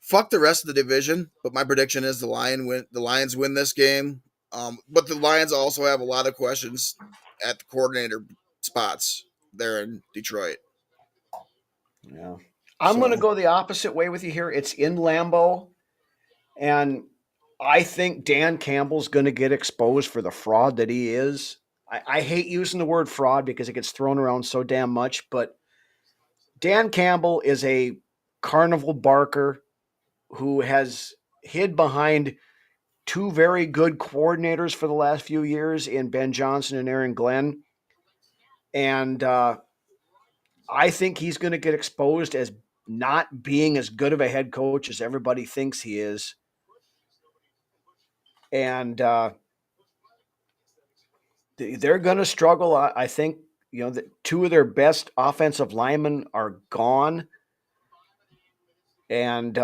Speaker 3: fuck the rest of the division, but my prediction is the Lions win this game. But the Lions also have a lot of questions at the coordinator spots there in Detroit.
Speaker 2: Yeah. I'm going to go the opposite way with you here. It's in Lambeau, and I think Dan Campbell's going to get exposed for the fraud that he is. I hate using the word fraud because it gets thrown around so damn much, but Dan Campbell is a carnival barker who has hid behind two very good coordinators for the last few years in Ben Johnson and Aaron Glenn. And I think he's going to get exposed as not being as good of a head coach as everybody thinks he is. And they're going to struggle. I think, that two of their best offensive linemen are gone. And,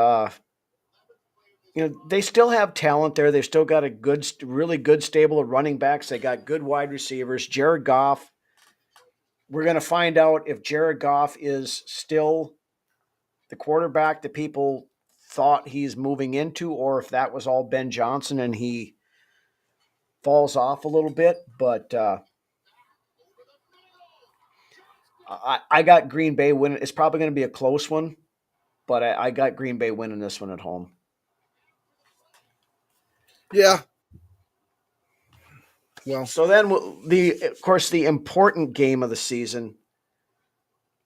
Speaker 2: they still have talent there. They've still got a really good stable of running backs. They got good wide receivers. Jared Goff. We're going to find out if Jared Goff is still the quarterback that people thought he's moving into, or if that was all Ben Johnson and he falls off a little bit. But I got Green Bay winning. It's probably going to be a close one, but I got Green Bay winning this one at home.
Speaker 3: Yeah. Well,
Speaker 2: so then of course, the important game of the season,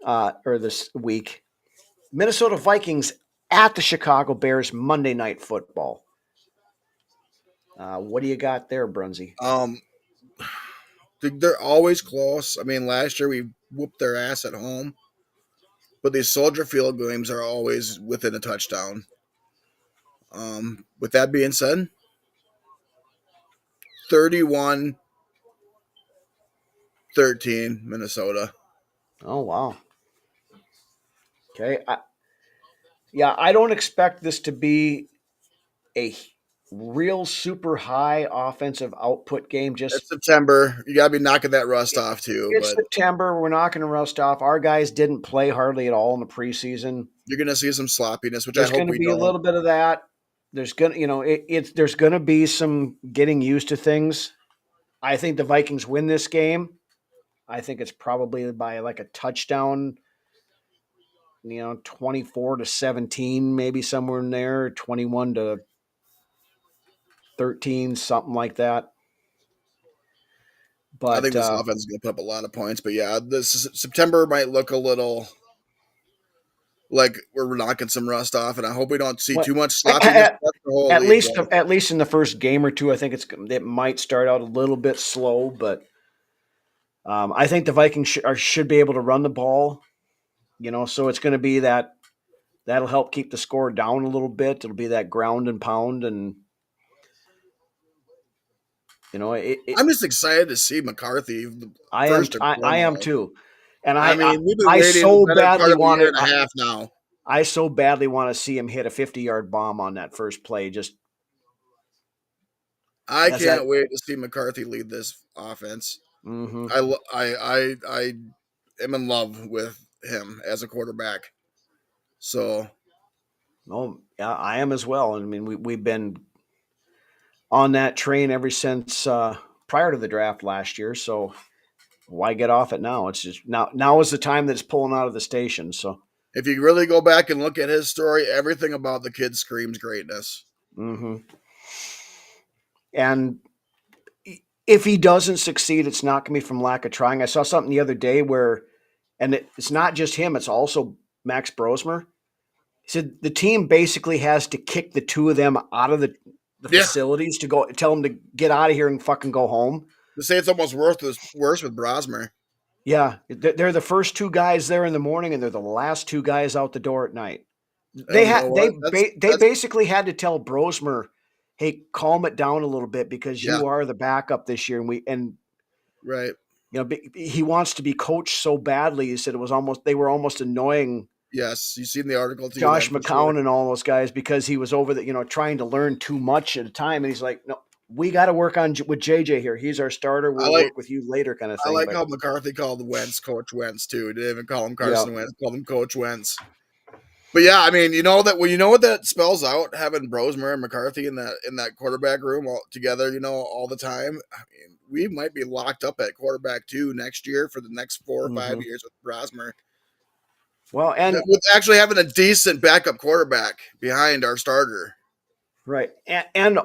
Speaker 2: or this week, Minnesota Vikings at the Chicago Bears, Monday Night Football. What do you got there, Brunsey?
Speaker 3: They're always close. I mean, last year we whooped their ass at home, but these Soldier Field games are always within a touchdown. With that being said, 31-13 Minnesota.
Speaker 2: Oh, wow. Okay. I don't expect this to be a real super high offensive output game.
Speaker 3: It's September. You got to be knocking that rust off too.
Speaker 2: It's September. We're not going to rust off. Our guys didn't play hardly at all in the preseason.
Speaker 3: You're going to see some sloppiness, which
Speaker 2: there's
Speaker 3: I hope
Speaker 2: going to
Speaker 3: we
Speaker 2: be
Speaker 3: don't.
Speaker 2: A little bit of that. There's going to, there's going to be some getting used to things. I think the Vikings win this game. I think it's probably by like a touchdown, 24-17, maybe somewhere in there, 21-13, something like that. But
Speaker 3: I think this offense is going to put up a lot of points. But yeah, this September might look a little like we're knocking some rust off, and I hope we don't see too much sloppiness.
Speaker 2: At least in the first game or two, I think it might start out a little bit slow, but I think the Vikings should be able to run the ball. So it's going to be that'll help keep the score down a little bit. It'll be that ground and pound, and
Speaker 3: I'm just excited to see McCarthy.
Speaker 2: I am too, and
Speaker 3: I mean, we've been
Speaker 2: I
Speaker 3: waiting
Speaker 2: so
Speaker 3: better
Speaker 2: badly
Speaker 3: part of a
Speaker 2: want
Speaker 3: year and a half now.
Speaker 2: I so badly want to see him hit a 50-yard bomb on that first play.
Speaker 3: I can't wait to see McCarthy lead this offense.
Speaker 2: Mm-hmm.
Speaker 3: I am in love with him as a quarterback. So,
Speaker 2: oh yeah, I am as well. I mean, we've been on that train ever since prior to the draft last year. So why get off it now? It's just now is the time that it's pulling out of the station. So,
Speaker 3: If you really go back and look at his story, everything about the kid screams greatness.
Speaker 2: mm-hmm. And if he doesn't succeed, it's not going to be from lack of trying. I saw something the other day where, and it's not just him; it's also Max Brosmer. He said the team basically has to kick the two of them out of the
Speaker 3: Yeah.
Speaker 2: facilities to go tell them to get out of here and fucking go home.
Speaker 3: To say it's almost worse with Brosmer.
Speaker 2: Yeah, they're the first two guys there in the morning, and they're the last two guys out the door at night.
Speaker 3: And you know what?
Speaker 2: They basically had to tell Brosmer, "Hey, calm it down a little bit because
Speaker 3: Yeah.
Speaker 2: you are the backup this year." And
Speaker 3: right.
Speaker 2: you know he wants to be coached so badly. He said they were almost annoying.
Speaker 3: Yes, you seen the article too.
Speaker 2: Josh McCown and all those guys because he was over trying to learn too much at a time, and he's like, "No, we got to work on with JJ here. He's our starter. We'll work with you later," kind of thing.
Speaker 3: I like how McCarthy called Wentz Coach Wentz too. He didn't even call him Carson Wentz, called him Coach Wentz. But yeah, I mean, you know what that spells out, having Brosmer and McCarthy in that quarterback room all together, all the time. I mean, we might be locked up at quarterback 2 next year for the next 4 or 5 years with Brosmer.
Speaker 2: Well, and
Speaker 3: with actually having a decent backup quarterback behind our starter.
Speaker 2: Right. And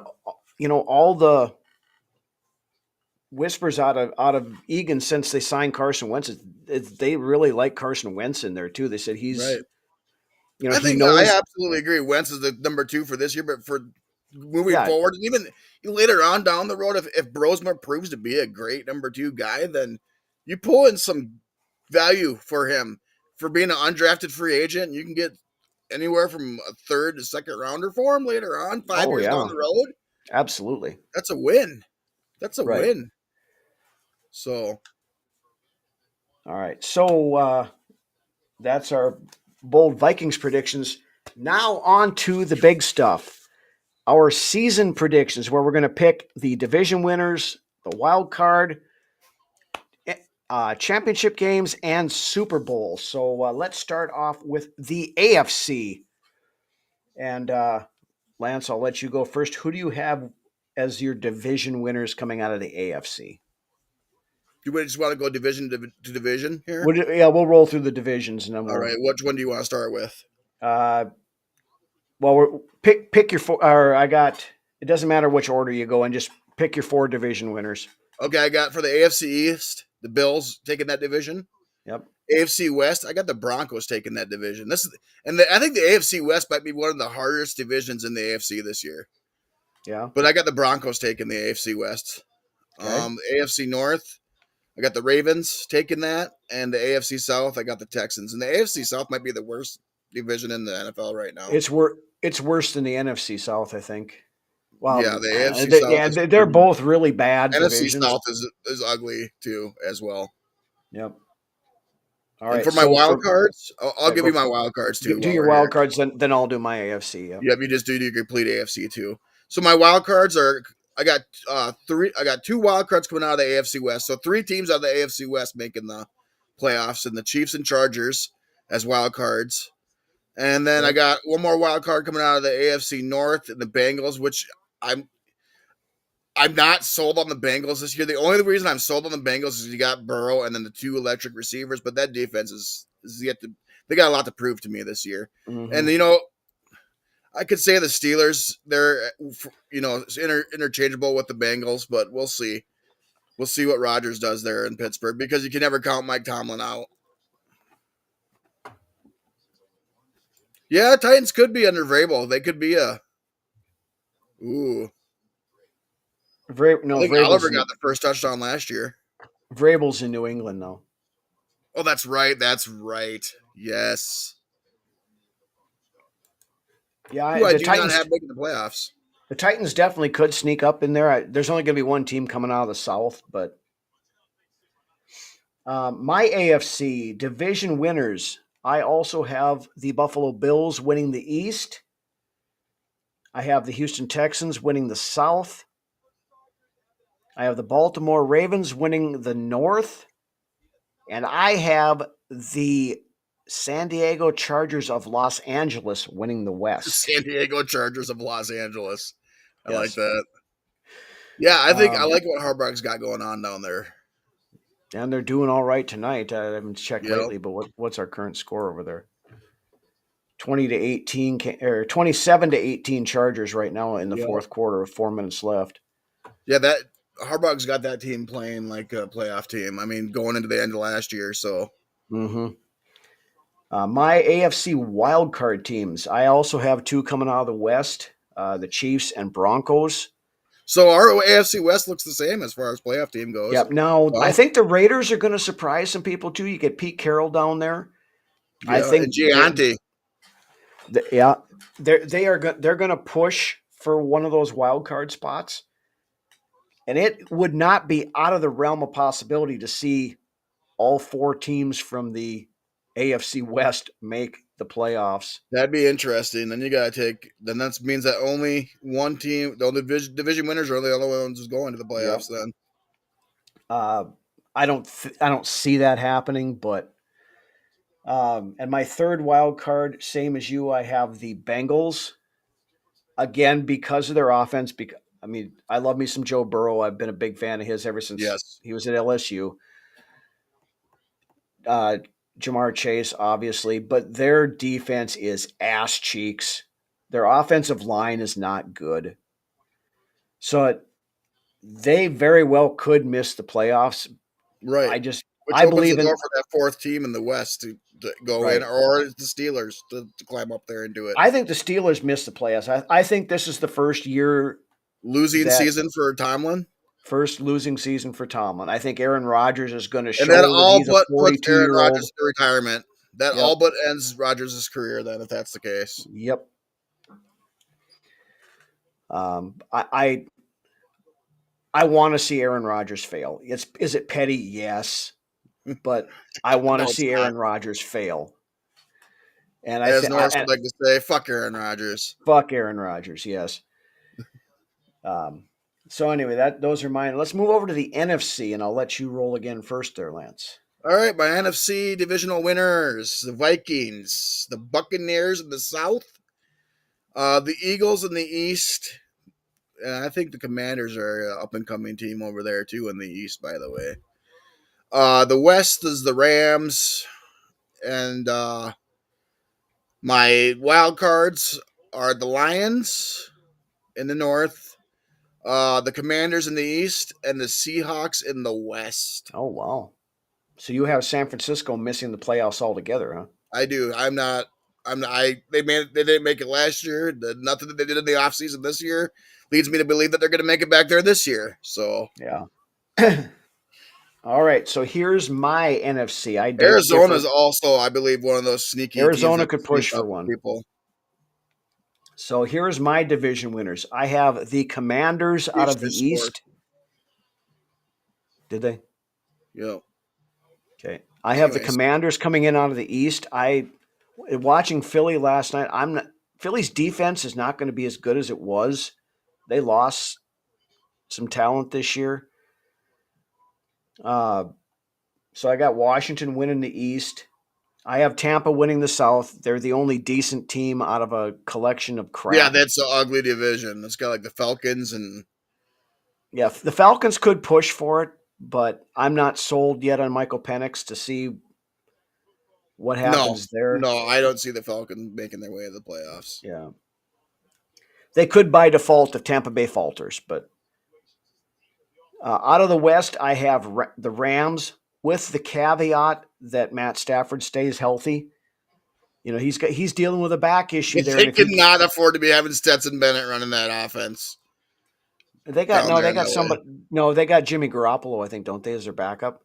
Speaker 2: all the whispers out of Eagan since they signed Carson Wentz, they really like Carson Wentz in there too. They said he's
Speaker 3: right.
Speaker 2: I
Speaker 3: I absolutely agree. Wentz is the number 2 for this year, but for moving forward, and even later on down the road, if Brosmer proves to be a great number 2 guy, then you pull in some value for him for being an undrafted free agent. You can get anywhere from a 3rd to 2nd rounder for him later on, 5 years down the road.
Speaker 2: Absolutely.
Speaker 3: That's a win. That's a win. So.
Speaker 2: All right. So that's our bold Vikings predictions. Now on to the big stuff. Our season predictions, where we're going to pick the division winners, the wild card, championship games, and Super Bowl. So let's start off with the AFC. And Lance, I'll let you go first. Who do you have as your division winners coming out of the AFC?
Speaker 3: You just want to go division to division here?
Speaker 2: We'll roll through the divisions. And then
Speaker 3: all right. Which one do you want to start with?
Speaker 2: Well, pick your 4. Or it doesn't matter which order you go in. Just pick your 4 division winners.
Speaker 3: Okay, I got for the AFC East, the Bills taking that division.
Speaker 2: Yep.
Speaker 3: AFC West, I got the Broncos taking that division. I think the AFC West might be one of the hardest divisions in the AFC this year.
Speaker 2: Yeah.
Speaker 3: But I got the Broncos taking the AFC West. Okay. The AFC North, I got the Ravens taking that, and the AFC South, I got the Texans. And the AFC South might be the worst division in the NFL right now.
Speaker 2: It's worse than the NFC South, I think.
Speaker 3: Well, yeah, the AFC
Speaker 2: South. They're both really bad.
Speaker 3: NFC
Speaker 2: divisions.
Speaker 3: South is ugly too, as well.
Speaker 2: Yep.
Speaker 3: All right. And for my wild cards, I'll give you my wild cards too.
Speaker 2: Do your wild cards, then I'll do my AFC. Yep.
Speaker 3: Yep, you just do your complete AFC too. So my wild cards are I got 3. I got 2 wild cards coming out of the AFC West. So 3 teams out of the AFC West making the playoffs, and the Chiefs and Chargers as wild cards. And then I got one more wild card coming out of the AFC North and the Bengals, which I'm not sold on the Bengals this year. The only reason I'm sold on the Bengals is you got Burrow and then the 2 electric receivers, but that defense is yet to. They got a lot to prove to me this year. Mm-hmm. And I could say the Steelers, they're interchangeable with the Bengals, but we'll see. We'll see what Rodgers does there in Pittsburgh, because you can never count Mike Tomlin out. Yeah, Titans could be under Vrabel. They could be a. Ooh. I think Oliver got the first touchdown last year.
Speaker 2: Vrabel's in New England, though.
Speaker 3: Oh, that's right. That's right. Yes.
Speaker 2: Yeah,
Speaker 3: I do not have big in the playoffs.
Speaker 2: The Titans definitely could sneak up in there. There's only going to be one team coming out of the South, but my AFC division winners, I also have the Buffalo Bills winning the East. I have the Houston Texans winning the South. I have the Baltimore Ravens winning the North. And I have the San Diego Chargers of Los Angeles winning the West.
Speaker 3: San Diego Chargers of Los Angeles. I like that. Yeah, I think I like what Harbaugh's got going on down there.
Speaker 2: And they're doing all right tonight. I haven't checked
Speaker 3: You know,
Speaker 2: lately, but what's our current score over there? 20-18 or 27-18 Chargers right now in the
Speaker 3: you know,
Speaker 2: fourth quarter with 4 minutes left.
Speaker 3: yeah. That Harbaugh's got that team playing like a playoff team. I mean, going into the end of last year, so
Speaker 2: Mm-hmm. My AFC wildcard teams. I also have two coming out of the West: the Chiefs and Broncos.
Speaker 3: our AFC West looks the same as far as playoff team goes.
Speaker 2: Yep. Now I
Speaker 3: Well,
Speaker 2: think the Raiders are going to surprise some people too. You get Pete Carroll down there. I
Speaker 3: yeah, and
Speaker 2: think
Speaker 3: Gianti.
Speaker 2: yeah, they're going to push for one of those wild card spots, and it would not be out of the realm of possibility to see all four teams from the AFC West make the playoffs.
Speaker 3: That'd be interesting. Then you gotta take. Then that means that only one team, the only division winners, are the other ones who's going to the
Speaker 2: Yep.
Speaker 3: playoffs. Then
Speaker 2: Uh, I don't see that happening, but and my third wild card, same as you, I have the Bengals again because of their offense. Because I mean, I love me some Joe Burrow. I've been a big fan of his ever since
Speaker 3: yes,
Speaker 2: he was at LSU. Uh, Jamar Chase, obviously, but their defense is ass cheeks. Their offensive line is not good. So they very well could miss the playoffs.
Speaker 3: right.
Speaker 2: I just
Speaker 3: Which
Speaker 2: I
Speaker 3: opens the
Speaker 2: believe
Speaker 3: door
Speaker 2: in
Speaker 3: for that fourth team in the West to go in,
Speaker 2: right.
Speaker 3: or the Steelers to climb up there and do it.
Speaker 2: I think the Steelers missed the playoffs. I think this is the first year
Speaker 3: Losing
Speaker 2: that
Speaker 3: season for Tomlin,
Speaker 2: first losing season for Tomlin. I think Aaron Rodgers is going to
Speaker 3: and that
Speaker 2: show that
Speaker 3: all
Speaker 2: he's a
Speaker 3: but puts Aaron
Speaker 2: 42-year-old.
Speaker 3: Rodgers to retirement. That all
Speaker 2: Yep.
Speaker 3: but ends Rodgers' career. Then, if that's the case,
Speaker 2: Yep. I want to see Aaron Rodgers fail. Is it petty? Yes, but I want
Speaker 3: no,
Speaker 2: to
Speaker 3: it's
Speaker 2: see
Speaker 3: not.
Speaker 2: Aaron Rodgers fail. And I
Speaker 3: As
Speaker 2: think
Speaker 3: Norris would like to say, "Fuck Aaron Rodgers."
Speaker 2: fuck Aaron Rodgers. Yes. Um, so anyway, those are mine. Let's move over to the NFC, and I'll let you roll again first, there, Lance.
Speaker 3: All right, my NFC divisional winners: the Vikings, the Buccaneers in the South, the Eagles in the East, and I think the Commanders are an up and coming team over there too in the East. By the way, the West is the Rams, and my wild cards are the Lions in the North, the Commanders in the East, and the Seahawks in the West.
Speaker 2: Oh wow! So you have San Francisco missing the playoffs altogether, huh?
Speaker 3: I do. I'm not. I'm not. They didn't make it last year. Nothing that they did in the offseason this year leads me to believe that they're going to make it back there this year. So
Speaker 2: Yeah. All right. So here's my NFC. I
Speaker 3: Arizona is
Speaker 2: differ.
Speaker 3: also, I believe, one of those sneaky teams
Speaker 2: Arizona
Speaker 3: that
Speaker 2: could
Speaker 3: sneak
Speaker 2: push for
Speaker 3: up
Speaker 2: one.
Speaker 3: people.
Speaker 2: So here's my division winners. I have the Commanders out of
Speaker 3: Houston
Speaker 2: the
Speaker 3: scored.
Speaker 2: East. Did they?
Speaker 3: Yeah.
Speaker 2: Okay. I have the
Speaker 3: Anyways,
Speaker 2: Commanders coming in out of the East. Watching Philly last night. Philly's defense is not going to be as good as it was. They lost some talent this year. Uh, so I got Washington winning the East. I have Tampa winning the South. They're the only decent team out of a collection of
Speaker 3: yeah,
Speaker 2: crap.
Speaker 3: that's an ugly division. It's got like the Falcons and
Speaker 2: Yeah, the Falcons could push for it, but I'm not sold yet on Michael Penix to see what
Speaker 3: no,
Speaker 2: happens there.
Speaker 3: no, I don't see the Falcons making their way to the playoffs.
Speaker 2: Yeah. They could by default if Tampa Bay falters, but out of the West, I have the Rams with the caveat that Matt Stafford stays healthy. You know, he's dealing with a back issue there,
Speaker 3: They
Speaker 2: and if he
Speaker 3: cannot afford to be having Stetson Bennett running that offense down there
Speaker 2: they
Speaker 3: in
Speaker 2: got
Speaker 3: LA.
Speaker 2: somebody no they got Jimmy Garoppolo, I think, don't they, as their backup?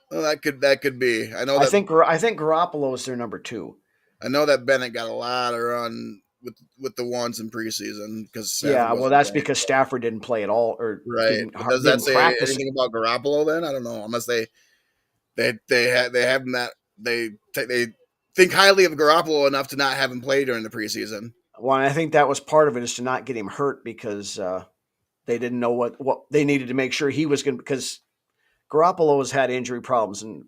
Speaker 3: Well, that could be.
Speaker 2: I think Garoppolo is their number two.
Speaker 3: I know that Bennett got a lot of run with the ones in preseason because Stafford
Speaker 2: Yeah, well,
Speaker 3: wasn't
Speaker 2: that's
Speaker 3: playing.
Speaker 2: because Stafford didn't play at all or
Speaker 3: Right, but does that
Speaker 2: didn't
Speaker 3: say
Speaker 2: practice.
Speaker 3: anything about Garoppolo? Then I don't know. Unless they have him that they think highly of Garoppolo enough to not have him play during the preseason.
Speaker 2: Well, I think that was part of it, is to not get him hurt because they didn't know what they needed to make sure he was going to, because Garoppolo has had injury problems and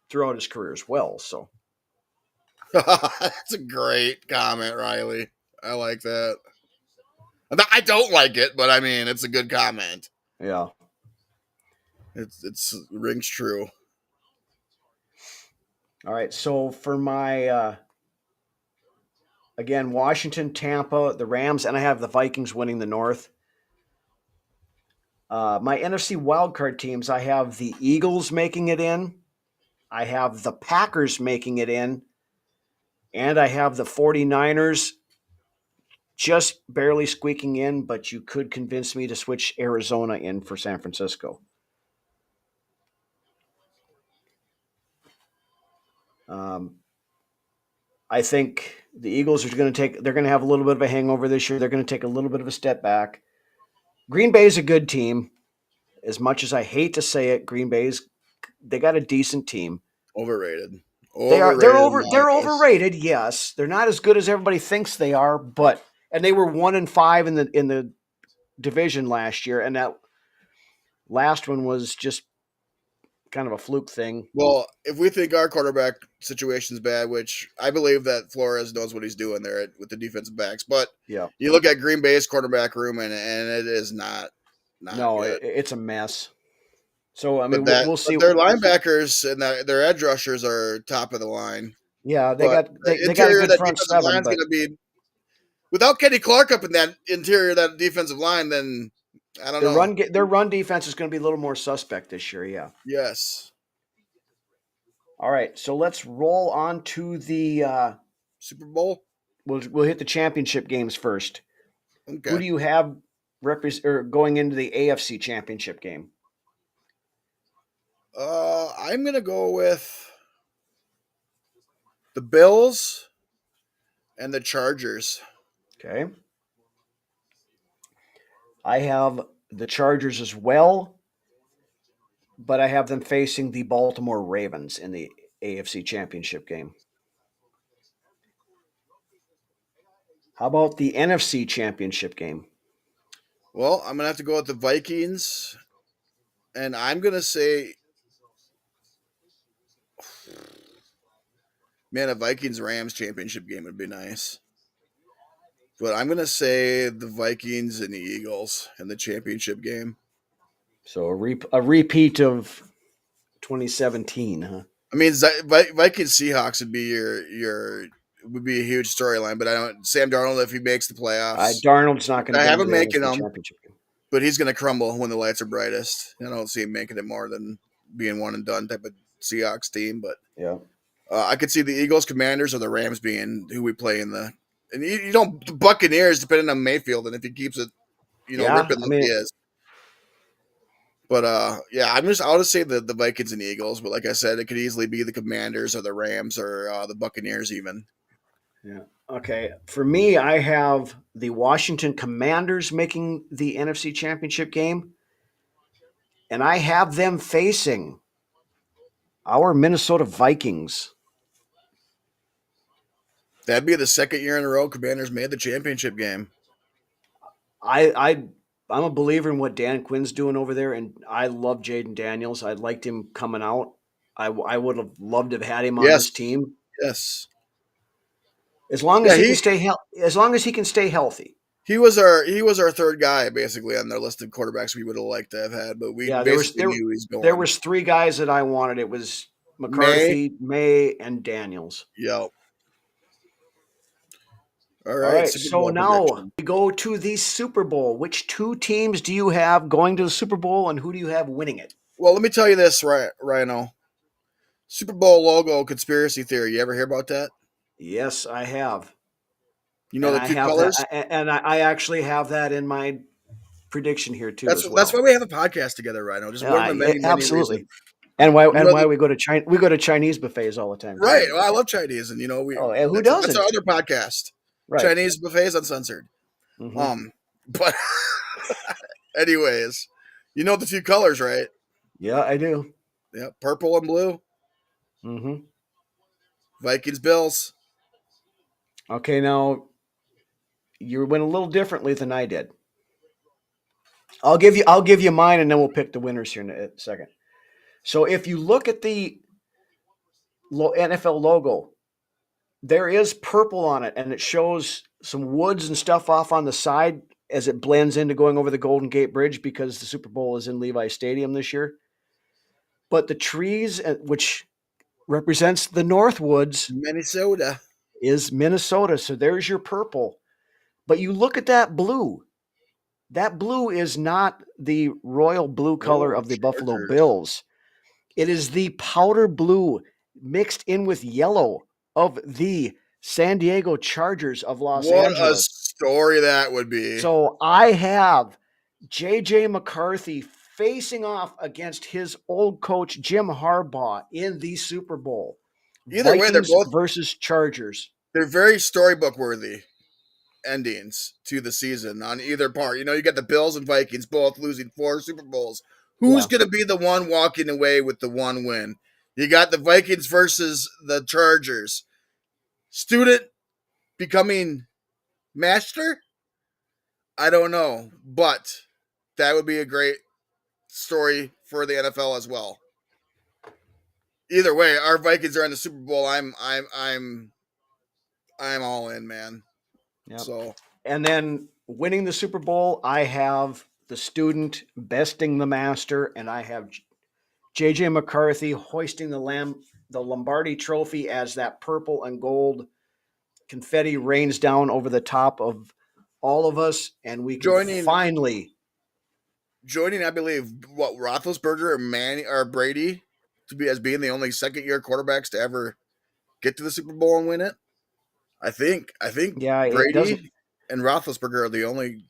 Speaker 2: throughout his career as well. So
Speaker 3: That's a great comment, Riley. I like that. I don't like it, but I mean, it's a good comment.
Speaker 2: yeah.
Speaker 3: It's rings true.
Speaker 2: All right. So for my again, Washington, Tampa, the Rams, and I have the Vikings winning the North. My NFC wildcard teams, I have the Eagles making it in. I have the Packers making it in. And I have the 49ers just barely squeaking in, but you could convince me to switch Arizona in for San Francisco. I think the Eagles are going to they're going to have a little bit of a hangover this year. They're going to take a little bit of a step back. Green Bay is a good team. As much as I hate to say it, they got a decent team.
Speaker 3: Overrated.
Speaker 2: They're overrated, yes. They're not as good as everybody thinks they are, and they were 1-5 in the division last year, and that last one was just kind of a fluke thing.
Speaker 3: Well, if we think our quarterback situation is bad, which I believe that Flores knows what he's doing there with the defensive backs, but
Speaker 2: Yeah,
Speaker 3: you look at Green Bay's quarterback room, and it is not good.
Speaker 2: It's a mess. So I mean,
Speaker 3: But
Speaker 2: we'll see.
Speaker 3: their linebackers and their edge rushers are top of the line.
Speaker 2: Yeah, they
Speaker 3: But
Speaker 2: got
Speaker 3: the
Speaker 2: they got a
Speaker 3: interior of
Speaker 2: good
Speaker 3: that
Speaker 2: front
Speaker 3: defensive line
Speaker 2: seven,
Speaker 3: is
Speaker 2: but
Speaker 3: going to be without Kenny Clark up in that interior of that defensive line. Then I don't know.
Speaker 2: their run defense is going to be a little more suspect this year. Yeah.
Speaker 3: Yes,
Speaker 2: All right, so let's roll on to the.
Speaker 3: Super Bowl.
Speaker 2: We'll hit the championship games first.
Speaker 3: Okay.
Speaker 2: Who do you have going into the AFC championship game?
Speaker 3: I'm going to go with the Bills and the Chargers.
Speaker 2: Okay. I have the Chargers as well, but I have them facing the Baltimore Ravens in the AFC championship game. How about the NFC championship game?
Speaker 3: Well, I'm going to have to go with the Vikings, and I'm going to say, man, a Vikings-Rams championship game would be nice. But I'm going to say the Vikings and the Eagles in the championship game.
Speaker 2: So a repeat of 2017, huh?
Speaker 3: I mean, Vikings Seahawks would be a huge storyline, but I don't Sam Darnold if he makes the playoffs.
Speaker 2: Darnold's not going to
Speaker 3: I
Speaker 2: get
Speaker 3: have
Speaker 2: into
Speaker 3: him
Speaker 2: the
Speaker 3: making
Speaker 2: NFC
Speaker 3: them,
Speaker 2: championship game.
Speaker 3: but he's going to crumble when the lights are brightest. I don't see him making it more than being one and done type of Seahawks team. But
Speaker 2: Yeah.
Speaker 3: I could see the Eagles, Commanders, or the Rams being who we play in the. And you don't the Buccaneers depending on Mayfield and if he keeps it, ripping like he is. But yeah, I'll just say the Vikings and Eagles. But like I said, it could easily be the Commanders or the Rams or the Buccaneers even.
Speaker 2: Yeah. Okay. For me, I have the Washington Commanders making the NFC championship game, and I have them facing our Minnesota Vikings.
Speaker 3: That'd be the second year in a row Commanders made the championship game.
Speaker 2: I'm a believer in what Dan Quinn's doing over there, and I love Jaden Daniels. I liked him coming out. I would have loved to have had him on this team.
Speaker 3: Yes.
Speaker 2: As long as he can stay healthy.
Speaker 3: He was our third guy basically on their list of quarterbacks we would have liked to have had, but we basically knew he's going.
Speaker 2: There was three guys that I wanted. It was McCarthy, May, and Daniels.
Speaker 3: Yep.
Speaker 2: All right. So now we go to the Super Bowl. Which two teams do you have going to the Super Bowl, and who do you have winning it?
Speaker 3: Well, let me tell you this, Rhino. Super Bowl logo conspiracy theory. You ever hear about that?
Speaker 2: Yes, I have.
Speaker 3: You know the two colors?
Speaker 2: And I actually have that in my prediction here too.
Speaker 3: That's why we have a podcast together, Rhino. Just one of the many
Speaker 2: absolutely.
Speaker 3: reasons.
Speaker 2: And why we go to Chinese buffets all the time.
Speaker 3: Right. Well, I love Chinese, and
Speaker 2: who doesn't?
Speaker 3: That's our other podcast. Right. Chinese buffets uncensored.
Speaker 2: Mm-hmm.
Speaker 3: But anyways, you know the two colors, right?
Speaker 2: Yeah, I do.
Speaker 3: Yeah, purple and blue.
Speaker 2: Mm-hmm.
Speaker 3: Vikings, Bills.
Speaker 2: Okay, now you went a little differently than I did. I'll give you mine, and then we'll pick the winners here in a second. So if you look at the NFL logo, there is purple on it, and it shows some woods and stuff off on the side as it blends into going over the Golden Gate Bridge because the Super Bowl is in Levi Stadium this year. but the trees, which represents the Northwoods,
Speaker 3: Minnesota.
Speaker 2: is Minnesota. So there's your purple. But you look at that blue. That blue is not the royal blue color
Speaker 3: Oh,
Speaker 2: of the Buffalo
Speaker 3: Chargers.
Speaker 2: Bills. It is the powder blue mixed in with yellow of the San Diego Chargers of Los
Speaker 3: What a
Speaker 2: Angeles.
Speaker 3: story that would be.
Speaker 2: So I have J.J. McCarthy facing off against his old coach, Jim Harbaugh, in the Super Bowl.
Speaker 3: Either way,
Speaker 2: Vikings versus Chargers.
Speaker 3: they're very storybook worthy endings to the season on either part. You got the Bills and Vikings both losing 4 Super Bowls. Who's going to be the one walking away with the one win? You got the Vikings versus the Chargers. Student becoming master? I don't know, but that would be a great story for the NFL as well. Either way, our Vikings are in the Super Bowl. I'm all in, man.
Speaker 2: Yep.
Speaker 3: So,
Speaker 2: and then winning the Super Bowl, I have the student besting the master, and I have J.J. McCarthy hoisting the Lombardi Trophy as that purple and gold confetti rains down over the top of all of us, and we can finally
Speaker 3: joining, I believe, Roethlisberger or Brady to be as being the only second-year quarterbacks to ever get to the Super Bowl and win it. I think
Speaker 2: yeah,
Speaker 3: Brady and Roethlisberger are the only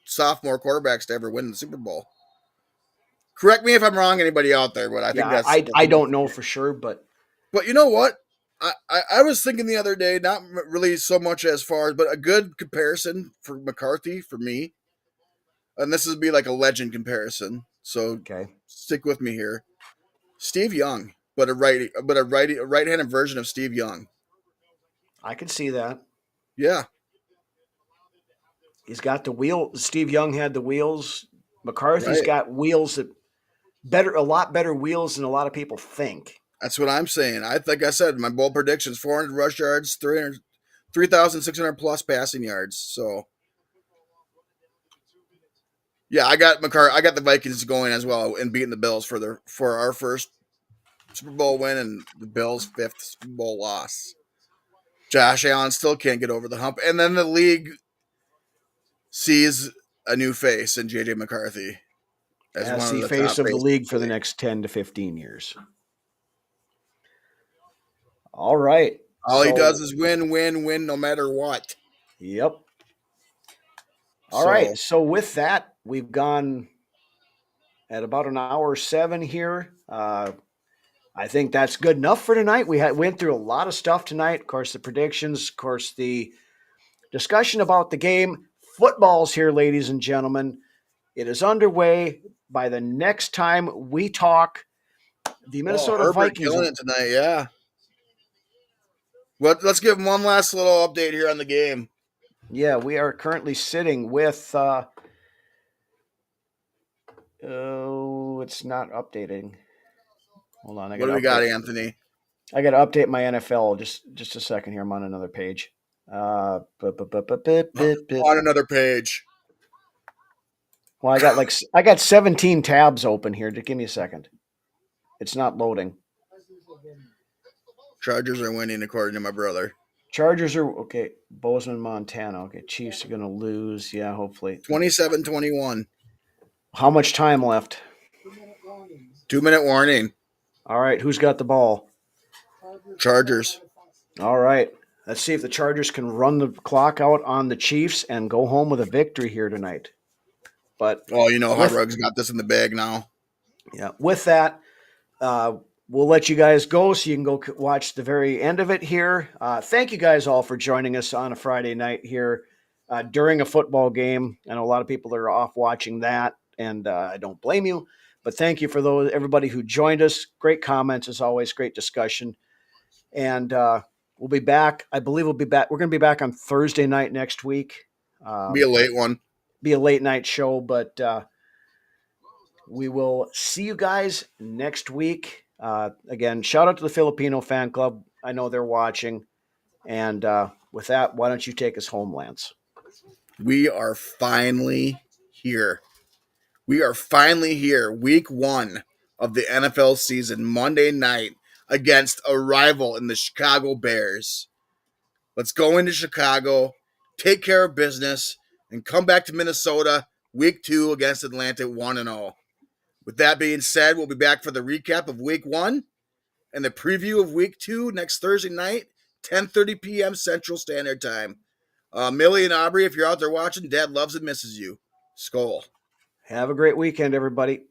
Speaker 3: sophomore quarterbacks to ever win the Super Bowl. Correct me if I'm wrong, anybody out there, but I think that's
Speaker 2: I don't know for sure, but
Speaker 3: you know what? I was thinking the other day, not really so much as far as, but a good comparison for McCarthy for me, and this would be like a legend comparison. So stick with me here. Steve Young, but a right-handed version of Steve Young.
Speaker 2: I can see that.
Speaker 3: Yeah.
Speaker 2: He's got the wheel. Steve Young had the wheels. McCarthy's got wheels a lot better wheels than a lot of people think.
Speaker 3: That's what I'm saying. Like I said, my bold predictions: 400 rush yards, 3,600 plus passing yards. So, yeah, I got the Vikings going as well and beating the Bills for our first Super Bowl win and the Bills' 5th Super Bowl loss. Josh Allen still can't get over the hump, and then the league sees a new face in J.J. McCarthy
Speaker 2: as the face of the league for the next 10 to 15 years. All right.
Speaker 3: All he does is win, no matter what.
Speaker 2: Yep. All right. So with that, we've gone at about an hour 7 here. I think that's good enough for tonight. We went through a lot of stuff tonight. Of course, the predictions, of course, the discussion about the game. Football's here, ladies and gentlemen. It is underway. By the next time we talk, the Minnesota Vikings
Speaker 3: killing it tonight. Yeah. Well, let's give them one last little update here on the game.
Speaker 2: Yeah, we are currently sitting with. It's not updating. Hold on.
Speaker 3: What do we got, Anthony?
Speaker 2: I got to update my NFL. Just a second here. I'm on another page.
Speaker 3: On another page.
Speaker 2: Well, I got 17 tabs open here. Just give me a second. It's not loading.
Speaker 3: Chargers are winning, according to my brother.
Speaker 2: Chargers are okay. Bozeman, Montana. Okay, Chiefs are going to lose. Yeah, hopefully.
Speaker 3: 27-21.
Speaker 2: How much time left?
Speaker 3: 2-minute warning.
Speaker 2: All right, who's got the ball?
Speaker 3: Chargers.
Speaker 2: All right. Let's see if the Chargers can run the clock out on the Chiefs and go home with a victory here tonight. But
Speaker 3: Hot Rug's got this in the bag now.
Speaker 2: Yeah. With that, we'll let you guys go so you can go watch the very end of it here. Thank you guys all for joining us on a Friday night here during a football game. I know a lot of people are off watching that, and I don't blame you. But thank you for everybody who joined us. Great comments as always. Great discussion. And we'll be back. I believe we'll be back. We're going to be back on Thursday night next week.
Speaker 3: Be a late one.
Speaker 2: Be a late night show, but we will see you guys next week. Again, shout out to the Filipino fan club. I know they're watching. And with that, why don't you take us home, Lance?
Speaker 3: We are finally here. We are finally here. Week 1 of the NFL season Monday night against a rival in the Chicago Bears. Let's go into Chicago, take care of business, and come back to Minnesota week 2 against Atlanta 1-0. With that being said, we'll be back for the recap of week 1 and the preview of week 2 next Thursday night, 10:30 p.m. Central Standard Time. Millie and Aubrey, if you're out there watching, Dad loves and misses you. Skol.
Speaker 2: Have a great weekend, everybody.